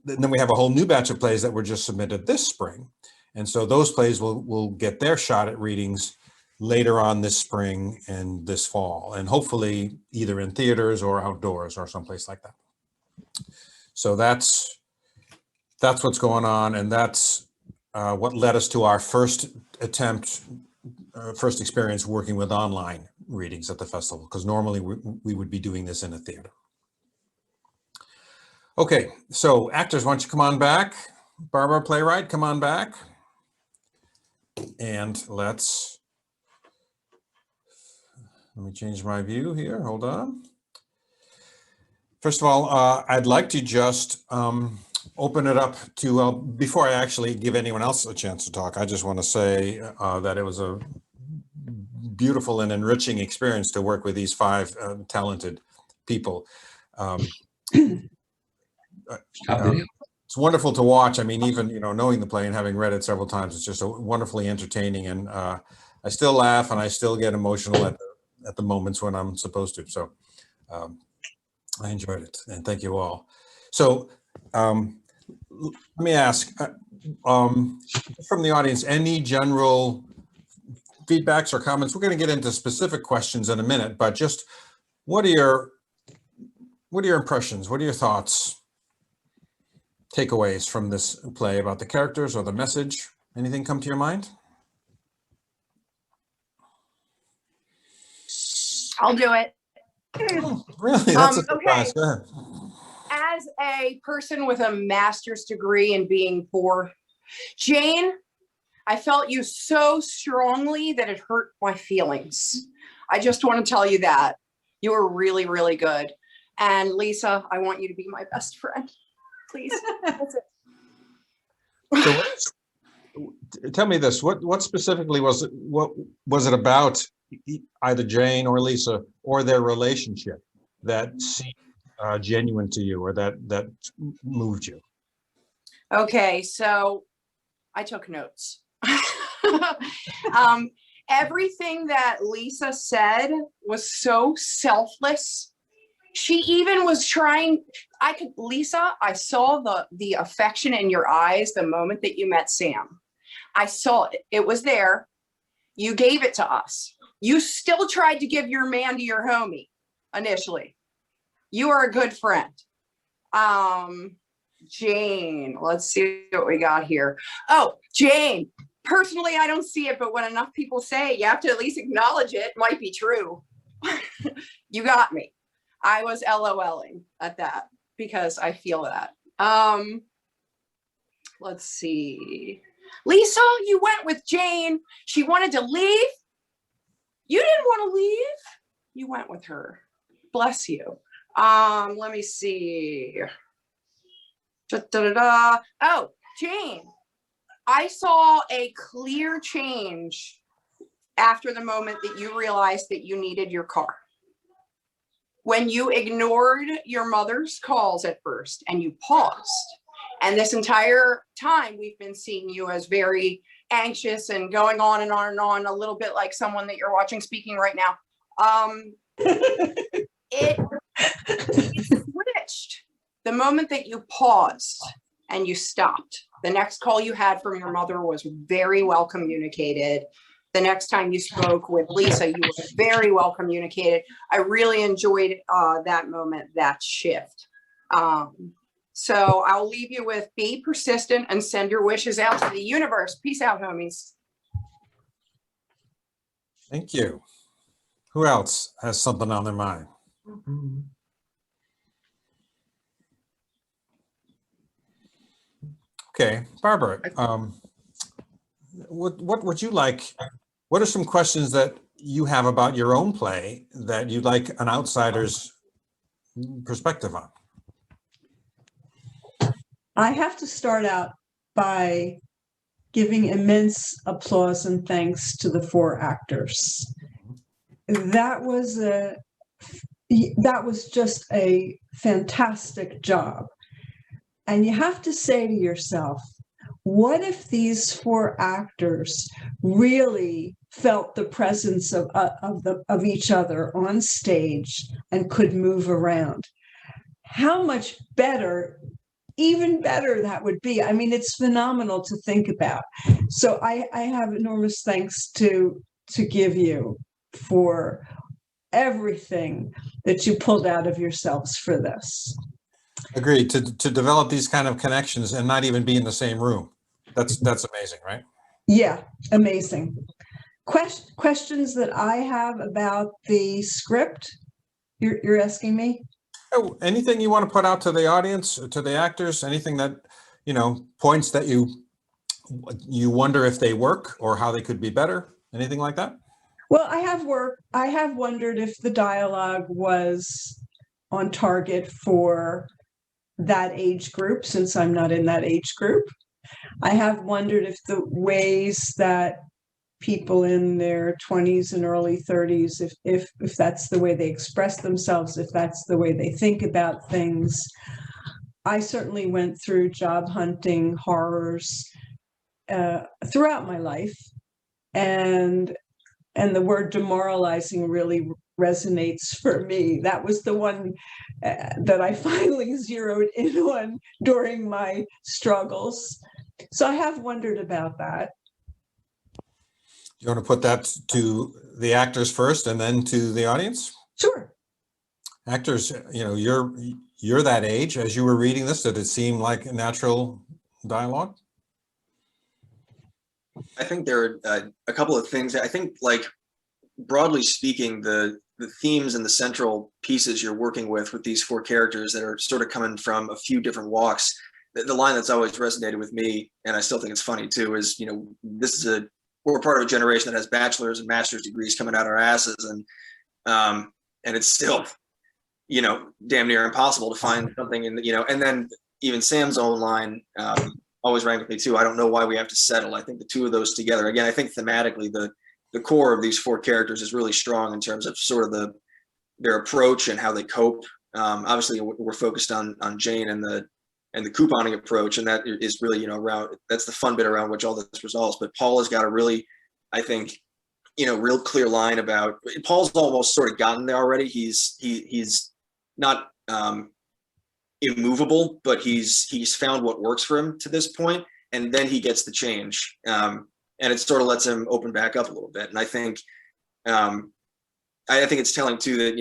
we have a whole new batch of plays that were just submitted this spring. And so those plays will get their shot at readings later on this spring and this fall, and hopefully either in theaters or outdoors or someplace like that. So that's what's going on, and that's what led us to our first attempt, first experience working with online readings at the festival, because normally we would be doing this in a theater. Okay, so actors, why don't you come on back? Barbara, playwright, come on back. And let me change my view here, hold on. First of all, I'd like to just open it up to, before I actually give anyone else a chance to talk, I just want to say that it was a beautiful and enriching experience to work with these five talented people. It's wonderful to watch. I mean, even, knowing the play and having read it several times, it's just wonderfully entertaining. And I still laugh and I still get emotional at the moments when I'm supposed to. So I enjoyed it, and thank you all. So let me ask from the audience, any general feedbacks or comments? We're going to get into specific questions in a minute, but just what are your impressions? What are your thoughts, takeaways from this play about the characters or the message? Anything come to your mind? I'll do it. Oh, really? That's a surprise. Okay. Go ahead. As a person with a master's degree in being poor, Jane, I felt you so strongly that it hurt my feelings. I just want to tell you that. You were really, really good. And Lisa, I want you to be my best friend. Please. That's it. So tell me this, what specifically was it? What was it about either Jane or Lisa or their relationship that seemed genuine to you, or that moved you? Okay, so I took notes. Everything that Lisa said was so selfless. She even was trying, Lisa, I saw the affection in your eyes the moment that you met Sam. I saw it. It was there. You gave it to us. You still tried to give your man to your homie. initially. You are a good friend. Jane, let's see what we got here. Oh, Jane, personally, I don't see it, but when enough people say it, you have to at least acknowledge it. Might be true. You got me. I was LOLing at that because I feel that. Let's see. Lisa, you went with Jane. She wanted to leave. You didn't want to leave. You went with her. Bless you. Let me see. Oh, Jane, I saw a clear change after the moment that you realized that you needed your car. When you ignored your mother's calls at first and you paused, and this entire time we've been seeing you as very anxious and going on and on and on, a little bit like someone that you're watching speaking right now. It switched the moment that you paused and you stopped. The next call you had from your mother was very well communicated. The next time you spoke with Lisa, you were very well communicated. I really enjoyed that moment, that shift. So I'll leave you with be persistent and send your wishes out to the universe. Peace out, homies. Thank you. Who else has something on their mind? Okay, Barbara, what would you like? What are some questions that you have about your own play that you'd like an outsider's perspective on? I have to start out by giving immense applause and thanks to the 4 actors. That was just a fantastic job. And you have to say to yourself, what if these 4 actors really felt the presence of each other on stage and could move around? How much better, even better that would be. I mean, it's phenomenal to think about. So I have enormous thanks to give you for everything that you pulled out of yourselves for this. Agreed. To develop these kind of connections and not even be in the same room. That's amazing, right? Yeah, amazing. Questions that I have about the script, you're asking me? Oh, anything you want to put out to the audience, to the actors, anything that, points that you wonder if they work or how they could be better, anything like that? Well, I have wondered if the dialogue was on target for that age group, since I'm not in that age group. I have wondered if the ways that people in their 20s and early 30s, if that's the way they express themselves, if that's the way they think about things. I certainly went through job hunting horrors throughout my life, and the word demoralizing really resonates for me. That was the one that I finally zeroed in on during my struggles. So I have wondered about that. You want to put that to the actors first and then to the audience? Sure. Actors, you're that age. As you were reading this, did it seem like a natural dialogue? I think there are a couple of things. I think, like, broadly speaking, the themes and the central pieces you're working with these 4 characters that are sort of coming from a few different walks. The line that's always resonated with me, and I still think it's funny too, is, we're part of a generation that has bachelor's and master's degrees coming out our asses, and it's still, damn near impossible to find something in and then even Sam's own line always rang with me too. I don't know why we have to settle. I think the 2 of those together, again, I think thematically the core of these 4 characters is really strong in terms of sort of their approach and how they cope. Obviously we're focused on Jane and the couponing approach, and that is really, around, that's the fun bit around which all this resolves. But Paul has got a really, I think, real clear line about, Paul's almost sort of gotten there already. He's not immovable, but he's found what works for him to this point, and then he gets the change, and it sort of lets him open back up a little bit. And I think I think it's telling too that,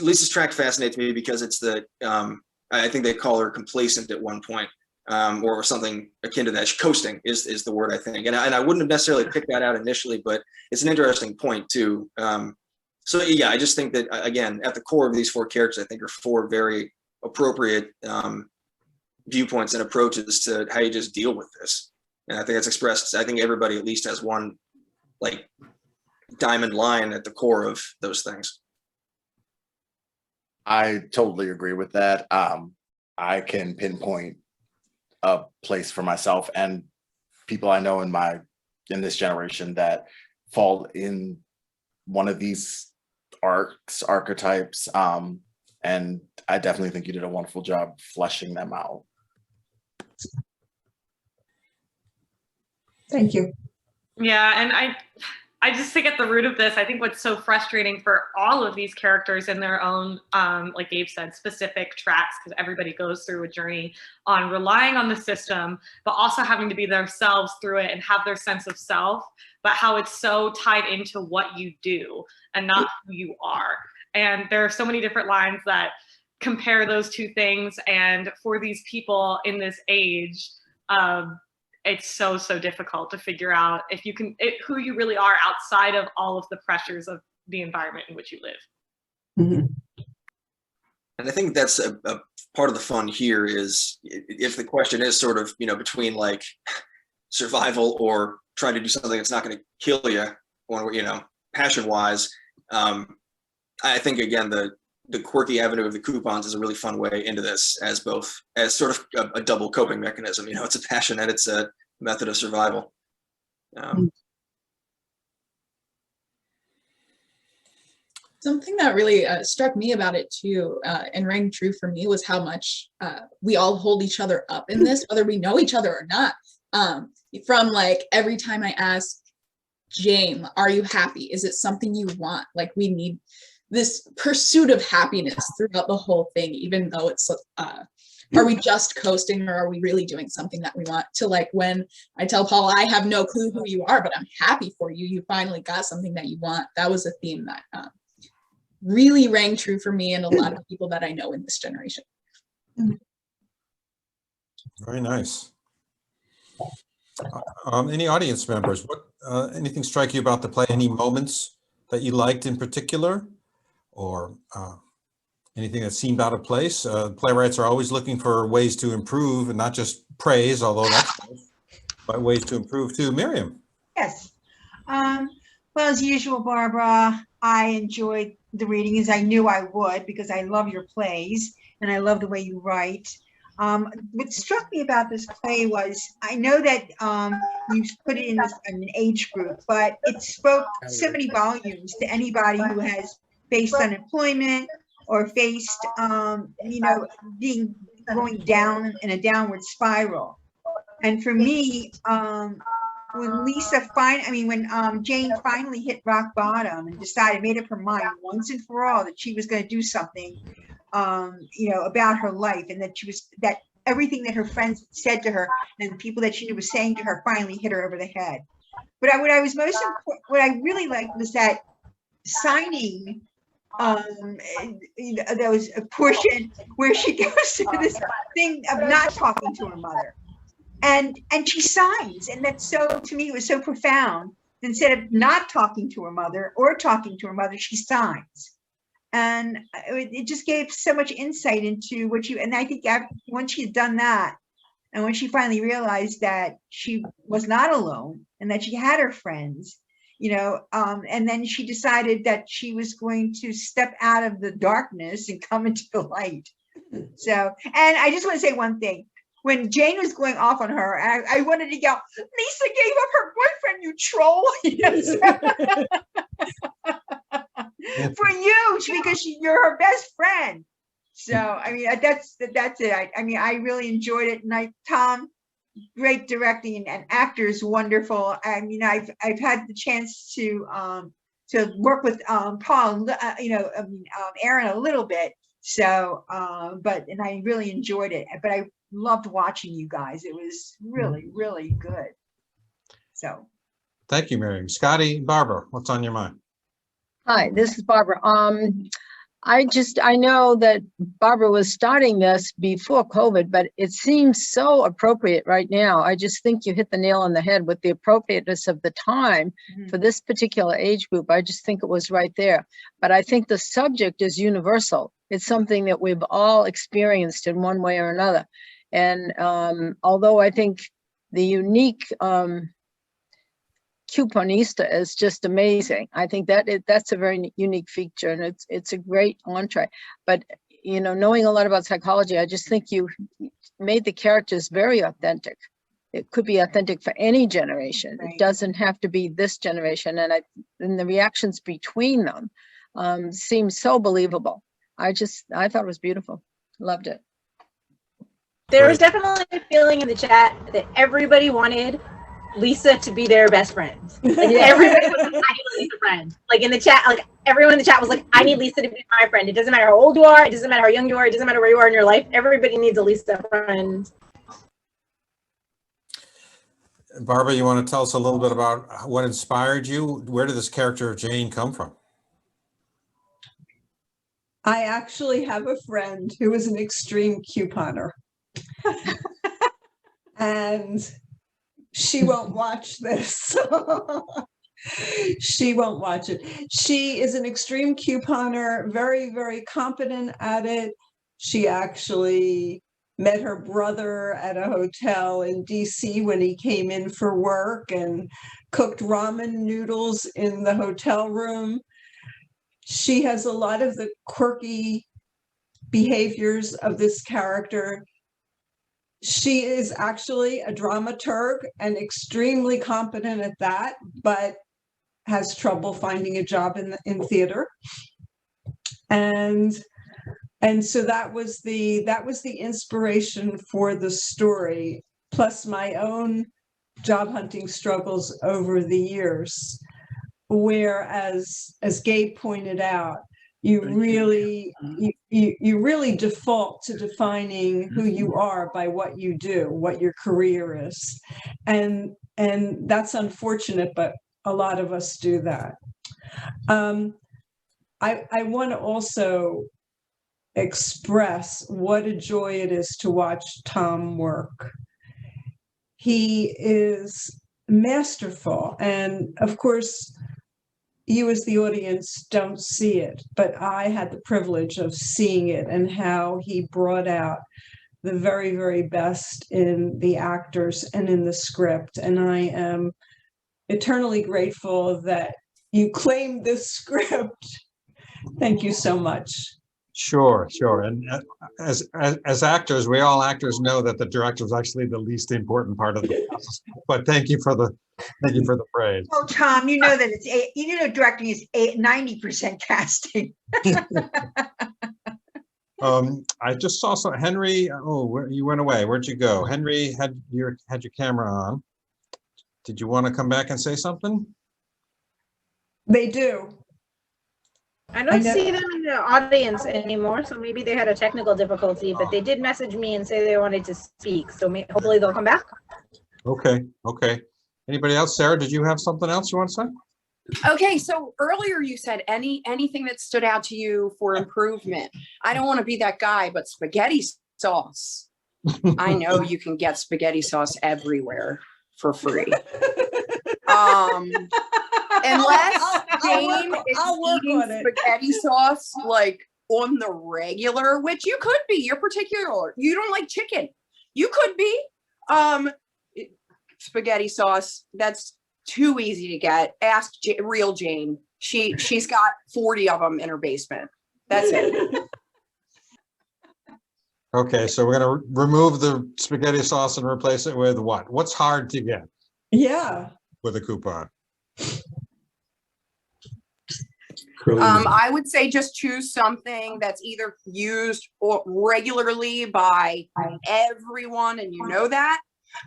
Lisa's track fascinates me because it's I think they call her complacent at one point, or something akin to that. Coasting is the word, I think. And I wouldn't have necessarily picked that out initially, but it's an interesting point too. So yeah, I just think that, again, at the core of these four characters, I think are four very appropriate viewpoints and approaches to how you just deal with this. And I think that's expressed. I think everybody at least has one like diamond line at the core of those things. I totally agree with that. I can pinpoint a place for myself and people I know in this generation that fall in one of these archetypes. And I definitely think you did a wonderful job fleshing them out. Thank you. Yeah, and I just think at the root of this, I think what's so frustrating for all of these characters in their own, like Gabe said, specific tracks, because everybody goes through a journey on relying on the system, but also having to be themselves through it and have their sense of self, but how it's so tied into what you do and not who you are. And there are so many different lines that compare those two things. And for these people in this age, it's so difficult to figure out if you can, who you really are outside of all of the pressures of the environment in which you live. Mhm. And I think that's a part of the fun here is if the question is sort of, between like survival or trying to do something that's not going to kill you, or, passion wise. I think, again, the quirky avenue of the coupons is a really fun way into this as sort of a double coping mechanism. It's a passion and it's a method of survival. Something that really struck me about it too, and rang true for me, was how much we all hold each other up in this, whether we know each other or not. From like every time I ask Jane, are you happy? Is it something you want? Like, we need this pursuit of happiness throughout the whole thing, even though it's, are we just coasting or are we really doing something that we want? To like when I tell Paul, I have no clue who you are, but I'm happy for you. You finally got something that you want. That was a theme that really rang true for me and a lot of people that I know in this generation. Very nice. Any audience members, anything strike you about the play? Any moments that you liked in particular, or anything that seemed out of place? Playwrights are always looking for ways to improve and not just praise, although that's nice, but ways to improve too. Miriam. Yes. Well, as usual, Barbara, I enjoyed the reading, as I knew I would, because I love your plays and I love the way you write. What struck me about this play was, I know that you put it in an age group, but it spoke so many volumes to anybody who has faced unemployment or faced, going down in a downward spiral. And for me, when Jane finally hit rock bottom and made up her mind once and for all that she was going to do something, about her life, and that everything that her friends said to her and the people that she knew was saying to her finally hit her over the head. But what I really liked was that signing, there was a portion where she goes through this thing of not talking to her mother, and she signs, and that's to me, it was so profound. Instead of not talking to her mother or talking to her mother, she signs. And it just gave so much insight into and I think once she had done that, and when she finally realized that she was not alone and that she had her friends, and then she decided that she was going to step out of the darkness and come into the light. So, and I just want to say one thing. When Jane was going off on her, I wanted to yell, Lisa gave up her boyfriend, you troll. For you, because you're her best friend. So, I mean, that's it. I really enjoyed it. And Tom, great directing, and actors wonderful. I mean, I've had the chance to work with Paul, Aaron a little bit. So, and I really enjoyed it. But I loved watching you guys. It was really, really good. So. Thank you, Miriam. Scotty, Barbara, what's on your mind? Hi, this is Barbara. I know that Barbara was starting this before COVID, but it seems so appropriate right now. I just think you hit the nail on the head with the appropriateness of the time for this particular age group. I just think it was right there. But I think the subject is universal. It's something that we've all experienced in one way or another. And although I think the unique couponista is just amazing. I think that's a very unique feature, and it's a great entree. But you know, knowing a lot about psychology, I just think you made the characters very authentic. It could be authentic for any generation. It doesn't have to be this generation. And the reactions between them seem so believable. I thought it was beautiful. Loved it. There was definitely a feeling in the chat that everybody wanted Lisa to be their best friend. Like everybody was like, I need Lisa friend. Like in the chat, like everyone in the chat was like, I need Lisa to be my friend. It doesn't matter how old you are. It doesn't matter how young you are. It doesn't matter where you are in your life. Everybody needs a Lisa friend. Barbara, you want to tell us a little bit about what inspired you? Where did this character of Jane come from? I actually have a friend who is an extreme couponer. And she won't watch this. She won't watch it. She is an extreme couponer, very, very competent at it. She actually met her brother at a hotel in DC when he came in for work and cooked ramen noodles in the hotel room. She has a lot of the quirky behaviors of this character. She is actually a dramaturg and extremely competent at that, but has trouble finding a job in theater. And so that was the inspiration for the story, plus my own job hunting struggles over the years, where as Gabe pointed out, you really default to defining who you are by what you do, what your career is. And that's unfortunate, but a lot of us do that. I want to also express what a joy it is to watch Tom work. He is masterful. And of course, you as the audience don't see it, but I had the privilege of seeing it and how he brought out the very, very best in the actors and in the script. And I am eternally grateful that you claimed this script. Thank you so much. Sure. And as actors, we actors know that the director is actually the least important part of the process. But thank you for the praise. Oh, Tom, you know that directing is 90% casting. I just saw some Henry. Oh, you went away. Where'd you go? Henry had your camera on. Did you want to come back and say something? They do. I don't see them in the audience anymore, so maybe they had a technical difficulty, but they did message me and say they wanted to speak, so hopefully they'll come back. Okay. Anybody else? Sarah, did you have something else you want to say? Okay, so earlier you said anything that stood out to you for improvement. I don't want to be that guy, but spaghetti sauce. I know you can get spaghetti sauce everywhere for free. Unless Jane is eating spaghetti sauce like on the regular, which you could be. You're particular. You don't like chicken. You could be. Spaghetti sauce. That's too easy to get. Ask real Jane. She's got 40 of them in her basement. That's it. Okay, so we're going to remove the spaghetti sauce and replace it with what? What's hard to get? Yeah. With a coupon. I would say just choose something that's either used regularly by everyone and you know that,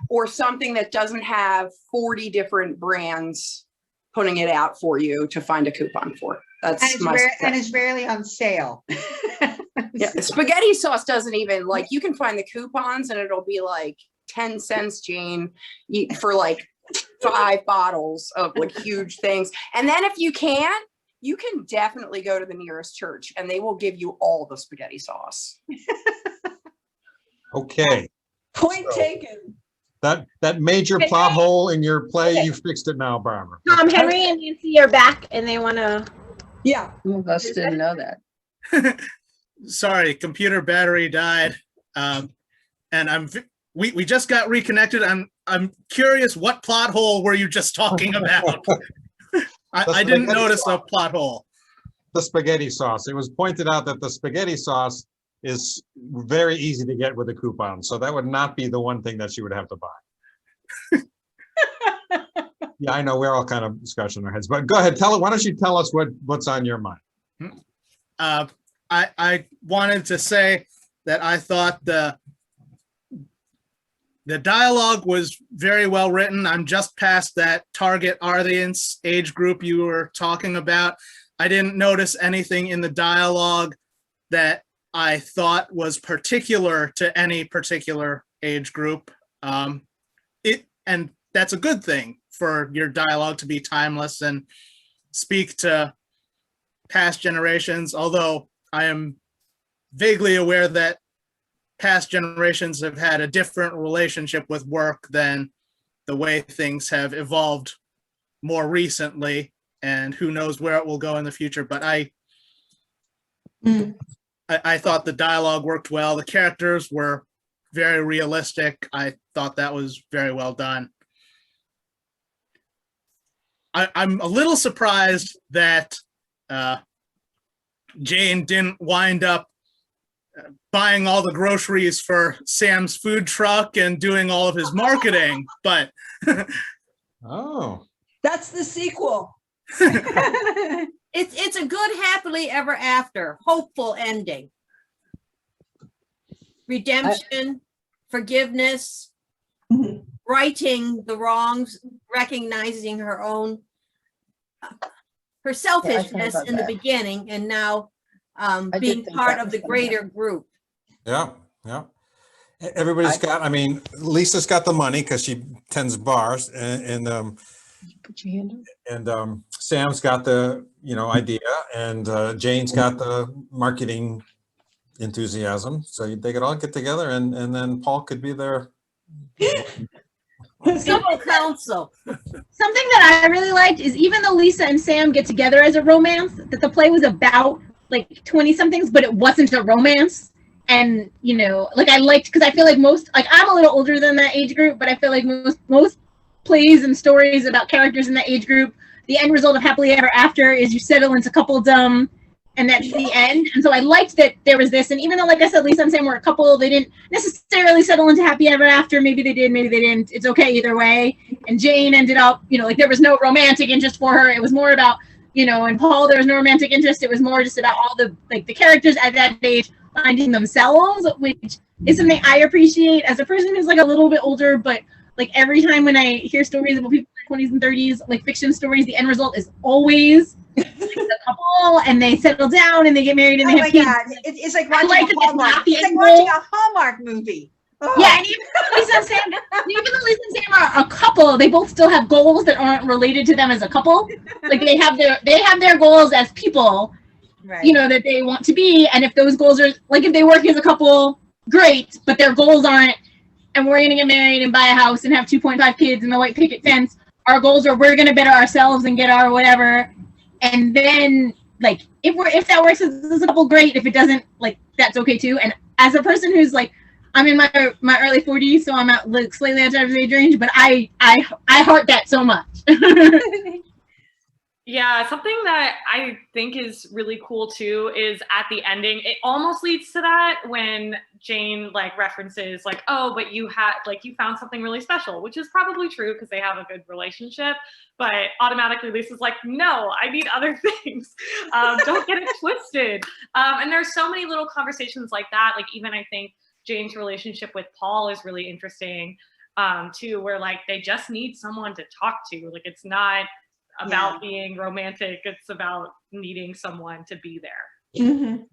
or something that doesn't have 40 different brands putting it out for you to find a coupon for. That's and it's rarely on sale. Yeah, spaghetti sauce doesn't even, like, you can find the coupons and it'll be like 10 cents, Jane, for like 5 bottles of like huge things. And then if you can definitely go to the nearest church and they will give you all the spaghetti sauce. Okay, Point So- taken. that major plot hole in your play, you fixed it now, Barbara. Henry and Nancy are back and they want to. Yeah. Some of us didn't know that. Sorry, computer battery died. And we just got reconnected. I'm curious, what plot hole were you just talking about? I didn't spaghetti notice a sauce. plot hole. The spaghetti sauce. It was pointed out that the spaghetti sauce is very easy to get with a coupon. So that would not be the one thing that you would have to buy. Yeah, I know we're all kind of scratching our heads, but go ahead. Why don't you tell us what's on your mind? I wanted to say that I thought the dialogue was very well written. I'm just past that target audience age group you were talking about. I didn't notice anything in the dialogue that I thought was particular to any particular age group. And that's a good thing for your dialogue to be timeless and speak to past generations, although I am vaguely aware that past generations have had a different relationship with work than the way things have evolved more recently, and who knows where it will go in the future. But I thought the dialogue worked well. The characters were very realistic. I thought that was very well done. I'm a little surprised that Jane didn't wind up buying all the groceries for Sam's food truck and doing all of his marketing, but Oh, That's the sequel. It's a good happily ever after, hopeful ending. Redemption, forgiveness, Mhm. righting the wrongs, recognizing her own her selfishness about in the that. beginning, and now did being think part that of was the gonna greater happen. group. yeah, yeah. Everybody's got, I mean, Lisa's got the money because she tends bars and Put your hand up. And Sam's got the, idea, and Jane's got the marketing enthusiasm. So they could all get together, and then Paul could be their. Simple counsel. Something that I really liked is even though Lisa and Sam get together as a romance, that the play was about like 20 somethings, but it wasn't a romance. And, like I liked, because I feel like I'm a little older than that age group, but I feel like most plays and stories about characters in that age group, the end result of happily ever after is you settle into coupledom, and that's the end. And so I liked that there was this, and even though, like I said, Lisa and Sam were a couple, they didn't necessarily settle into happy ever after. Maybe they did, maybe they didn't. It's okay either way. And Jane ended up, there was no romantic interest for her. It was more about, and Paul, there was no romantic interest. It was more just about all the characters at that age finding themselves, which is something I appreciate as a person who's like a little bit older, but like every time when I hear stories about people in their 20s and 30s, like fiction stories, the end result is always like the couple and they settle down and they get married and Oh Oh my my have kids. God, it's like I watching like a that it's Hallmark. not the It's like end watching goal. a Hallmark movie. Oh. Yeah, and even though Lisa and Sam are a couple, they both still have goals that aren't related to them as a couple. Like they have their goals as people, Right. that they want to be. And if those goals are like if they work as a couple, great, but their goals aren't, and we're gonna get married and buy a house and have 2.5 kids and the white picket fence. Our goals are we're gonna better ourselves and get our whatever. And then like if that works as a couple, great. If it doesn't, like that's okay too. And as a person who's like I'm in my early 40s, so I'm at like slightly outside of the age range, but I heart that so much. Yeah, something that I think is really cool too is at the ending, it almost leads to that when Jane like references like, oh, but you found something really special, which is probably true because they have a good relationship, but automatically Lisa's like, no, I need other things. Don't get it twisted. And there's so many little conversations like that. Like even I think Jane's relationship with Paul is really interesting too, where like they just need someone to talk to. Like it's not about being romantic, it's about needing someone to be there. Mhm.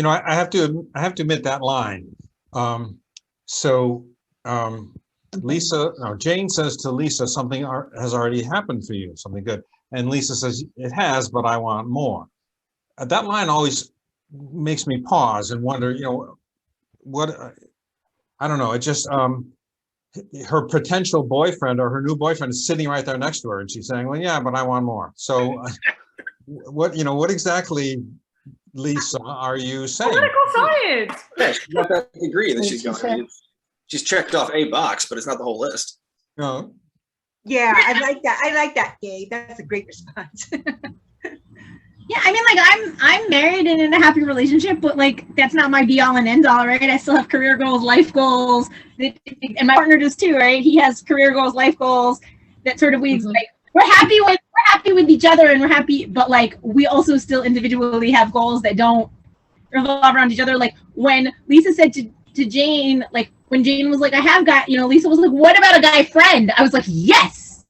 I have to admit that line. Jane says to Lisa, something has already happened for you, something good. And Lisa says, it has, but I want more. That line always makes me pause and wonder, what, I don't know, it just, her potential boyfriend or her new boyfriend is sitting right there next to her and she's saying, well, yeah, but I want more. So what exactly, Lisa, are you saying? Political science. Yeah, she's got that degree that she's going. She's checked off a box, but it's not the whole list. No. Yeah, I like that. I like that, Gabe. That's a great response. Yeah, I mean, like I'm married and in a happy relationship, but like that's not my be all and end all, right? I still have career goals, life goals, and my partner does too, right? He has career goals, life goals. That sort of like we're happy with each other and we're happy, but like we also still individually have goals that don't revolve around each other. Like when Lisa said to Jane, like when Jane was like, I have got, Lisa was like, what about a guy friend? I was like, yes,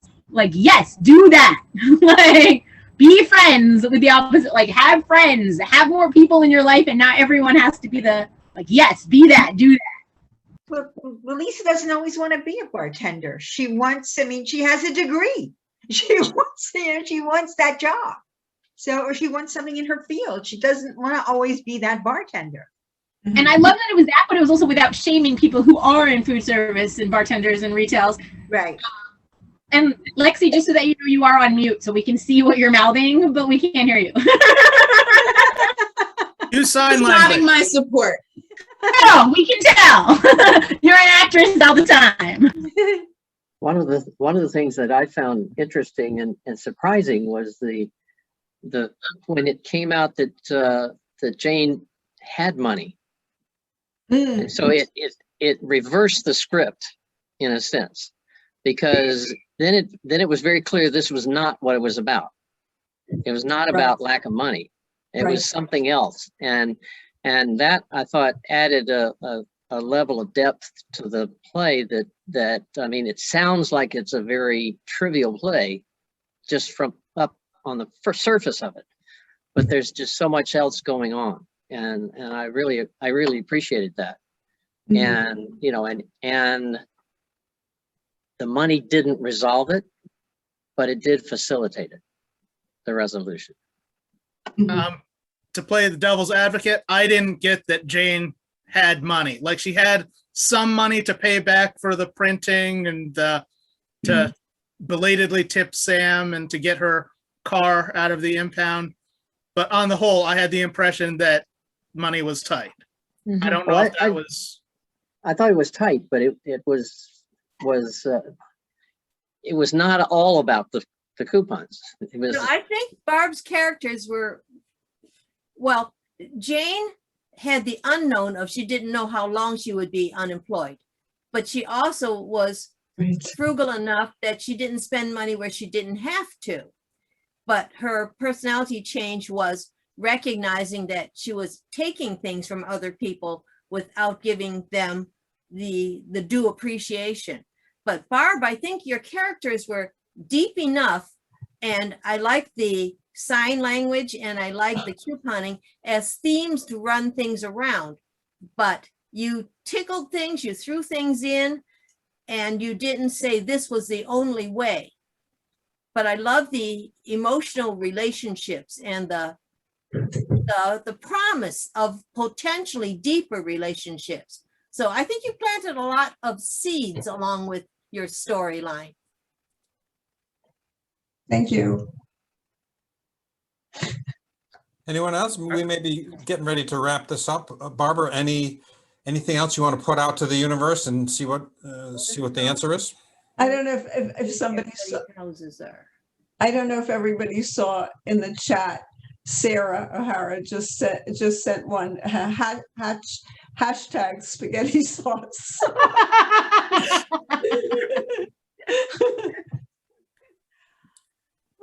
do that. Like, be friends with the opposite, like have friends, have more people in your life, and not everyone has to be the, like, yes, be that, do that. Well, Lisa doesn't always want to be a bartender. She has a degree. She wants that job. So, or she wants something in her field. She doesn't want to always be that bartender. And I love that it was that, but it was also without shaming people who are in food service and bartenders and retails. Right. And Lexi, just so that you are on mute, so we can see what you're mouthing, but we can't hear you. You sign Just language. nodding my support. No, we can tell. You're an actress all the time. One of the things that I found interesting and surprising was the when it came out that Jane had money. And so it reversed the script in a sense, because then it was very clear this was not what it was about. It was not about lack of money. It was something else, and that I thought added a level of depth to the play that I mean, it sounds like it's a very trivial play just from up on the surface of it, but there's just so much else going on, and I really appreciated that. And and the money didn't resolve it, but it did facilitate it, the resolution. To play the devil's advocate, I didn't get that Jane had money. Like, she had some money to pay back for the printing and to belatedly tip Sam and to get her car out of the impound. But on the whole, I had the impression that money was tight. I don't know if that was... I thought it was tight, but it was not all about the coupons. It was. No, I think Barb's characters were, well, Jane had the unknown of she didn't know how long she would be unemployed, but she also was frugal enough that she didn't spend money where she didn't have to. But her personality change was recognizing that she was taking things from other people without giving them the due appreciation. But Barb, I think your characters were deep enough, and I like the sign language and I like the couponing as themes to run things around. But you tickled things, you threw things in, and you didn't say this was the only way. But I love the emotional relationships and the promise of potentially deeper relationships. So I think you planted a lot of seeds along with your storyline. Thank you. Anyone else? We may be getting ready to wrap this up. Barbara, anything else you want to put out to the universe and see what the answer is? I don't know if somebody saw, I don't know if everybody saw in the chat, Sarah O'Hara just sent one hashtag spaghetti sauce.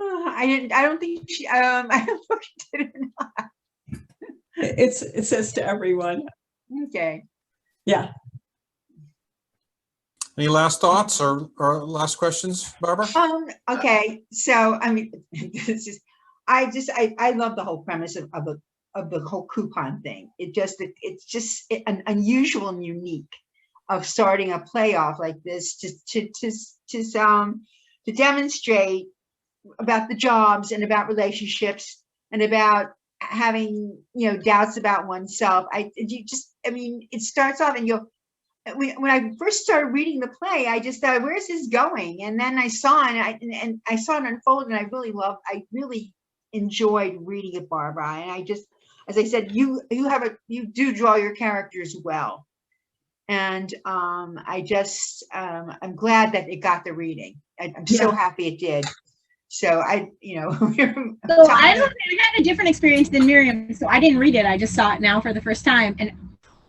I don't think she I don't know if she did it or not. It says to everyone. Okay. Yeah. Any last thoughts or last questions, Barbara? Okay. So I mean, I love the whole premise of the whole coupon thing. It's just an unusual and unique. starting a playoff like this to demonstrate about the jobs and about relationships and about having, you know, doubts about oneself. It starts off and when I first started reading the play, I just thought, where's this going? And then I saw it and I saw it unfold, and I really enjoyed reading it, Barbara. And I just, as I said, you do draw your characters well. And I'm glad that it got the reading. I'm so happy it did. So So I had a different experience than Miriam. So I didn't read it. I just saw it now for the first time. And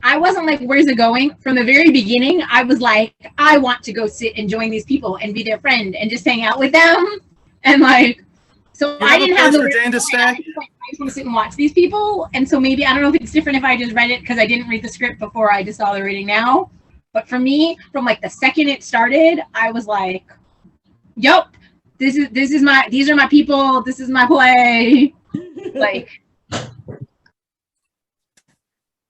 I wasn't like, where's it going? From the very beginning, I was like, I want to go sit and join these people and be their friend and just hang out with them. And like, so I didn't have the Jane to stay. I just want to sit and watch these people. And so maybe, I don't know if it's different if I just read it because I didn't read the script before I just saw the reading now. But for me, from like the second it started, I was like, yup, these are my people. This is my play. Like,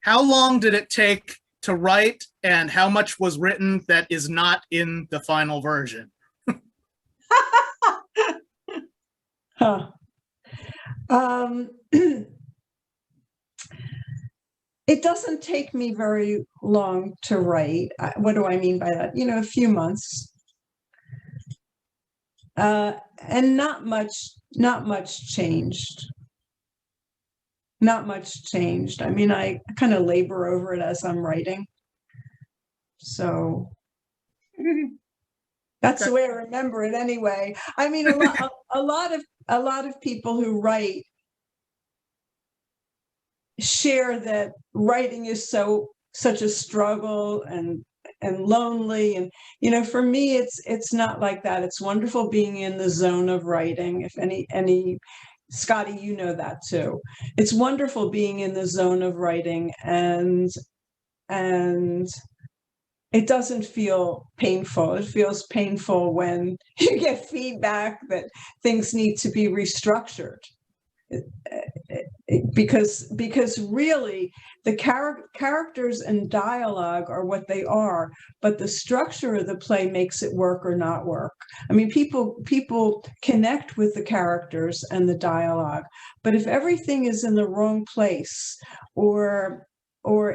How long did it take to write, and how much was written that is not in the final version? It doesn't take me very long to write. What do I mean by that? A few months. And not much changed. Not much changed. I mean, I kind of labor over it as I'm writing. So that's the way I remember it anyway. I mean, a lot of people who write share that writing is such a struggle and lonely, and for me it's not like that. It's wonderful being in the zone of writing. If any Scotty, you know that too. It's wonderful being in the zone of writing, and it doesn't feel painful. It feels painful when you get feedback that things need to be restructured. Because really the characters and dialogue are what they are, but the structure of the play makes it work or not work. I mean, people connect with the characters and the dialogue, but if everything is in the wrong place or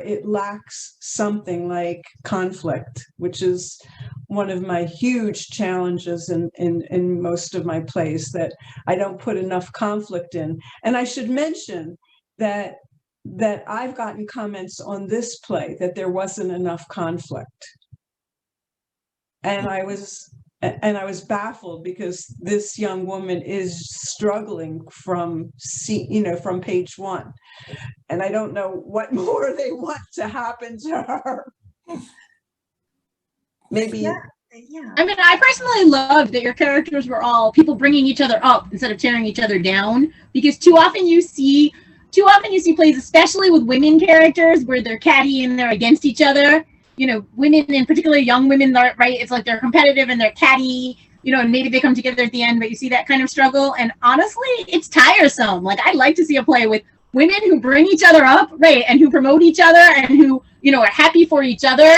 it lacks something like conflict, which is one of my huge challenges in most of my plays, that I don't put enough conflict in. And I should mention that I've gotten comments on this play that there wasn't enough conflict. And I was baffled, because this young woman is struggling from page one. And I don't know what more they want to happen to her. Maybe. Yeah. I mean, I personally loved that your characters were all people bringing each other up instead of tearing each other down, because too often you see plays, especially with women characters, where they're catty and they're against each other. Women, in particular young women, right? It's like they're competitive and they're catty, and maybe they come together at the end, but you see that kind of struggle. And honestly, it's tiresome. Like, I'd like to see a play with women who bring each other up, right? And who promote each other and who, are happy for each other,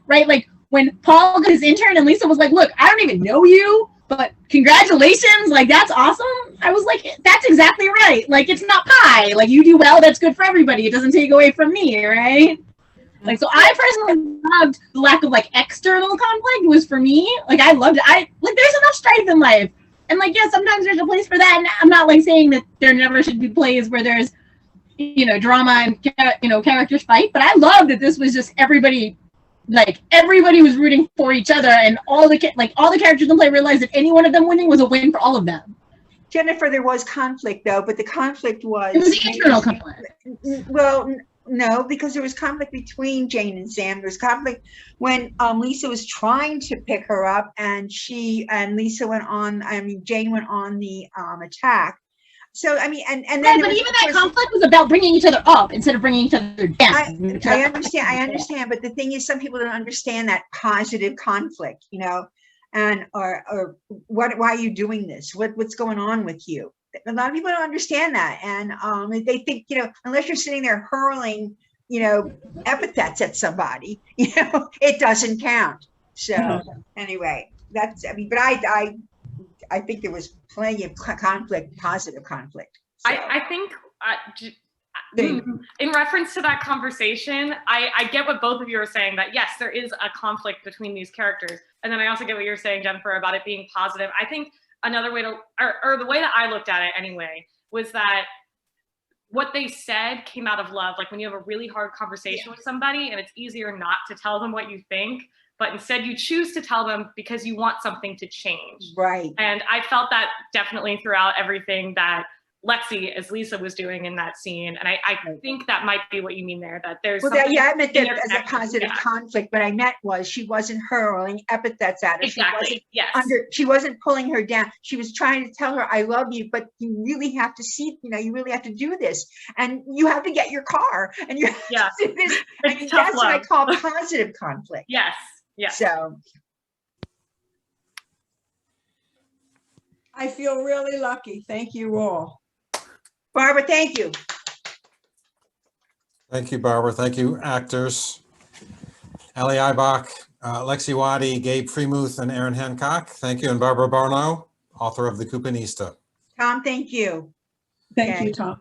right? Like, when Paul got his intern and Lisa was like, look, I don't even know you, but congratulations, like, that's awesome. I was like, that's exactly right. Like, it's not pie. Like, you do well, that's good for everybody. It doesn't take away from me, right? Like, so I personally loved the lack of, like, external conflict was for me. Like, I loved it. There's enough strife in life. And, like, yeah, sometimes there's a place for that. And I'm not, like, saying that there never should be plays where there's, drama and, characters fight. But I love that this was just everybody was rooting for each other, and all the characters in the play realized that any one of them winning was a win for all of them. Jennifer, there was conflict though, but the conflict was. It was internal conflict. Well, no, because there was conflict between Jane and Sam. There was conflict when Lisa was trying to pick her up, and Lisa went on. Jane went on the attack. So and then. Right, but even that conflict was about bringing each other up instead of bringing each other down. I understand, but the thing is, some people don't understand that positive conflict, and or why are you doing this? What's going on with you? A lot of people don't understand that, and they think, unless you're sitting there hurling epithets at somebody, it doesn't count. So anyway, that's, I mean, but I think there was plenty of conflict, positive conflict. So. I think in reference to that conversation, I get what both of you are saying, that yes, there is a conflict between these characters. And then I also get what you're saying, Jennifer, about it being positive. I think another way to, or the way that I looked at it anyway, was that what they said came out of love. Like when you have a really hard conversation with somebody and it's easier not to tell them what you think, but instead you choose to tell them because you want something to change. Right. And I felt that definitely throughout everything that Lexi as Lisa was doing in that scene. And I think that might be what you mean there, that there's I meant that as a positive conflict, but I meant was she wasn't hurling epithets at her. Exactly. She wasn't pulling her down. She was trying to tell her, I love you, but you really have to see, you really have to do this. And you have to get your car and you have to do this. I mean, that's what I call positive conflict. Yes. Yes. So I feel really lucky. Thank you all. Barbara, thank you. Thank you, Barbara. Thank you, actors. Ali Ibach, Lexi Waddy, Gabe Freemuth, and Aaron Hancock. Thank you. And Barbara Barno, author of The Coupanista. Tom, thank you. Thank you, Tom.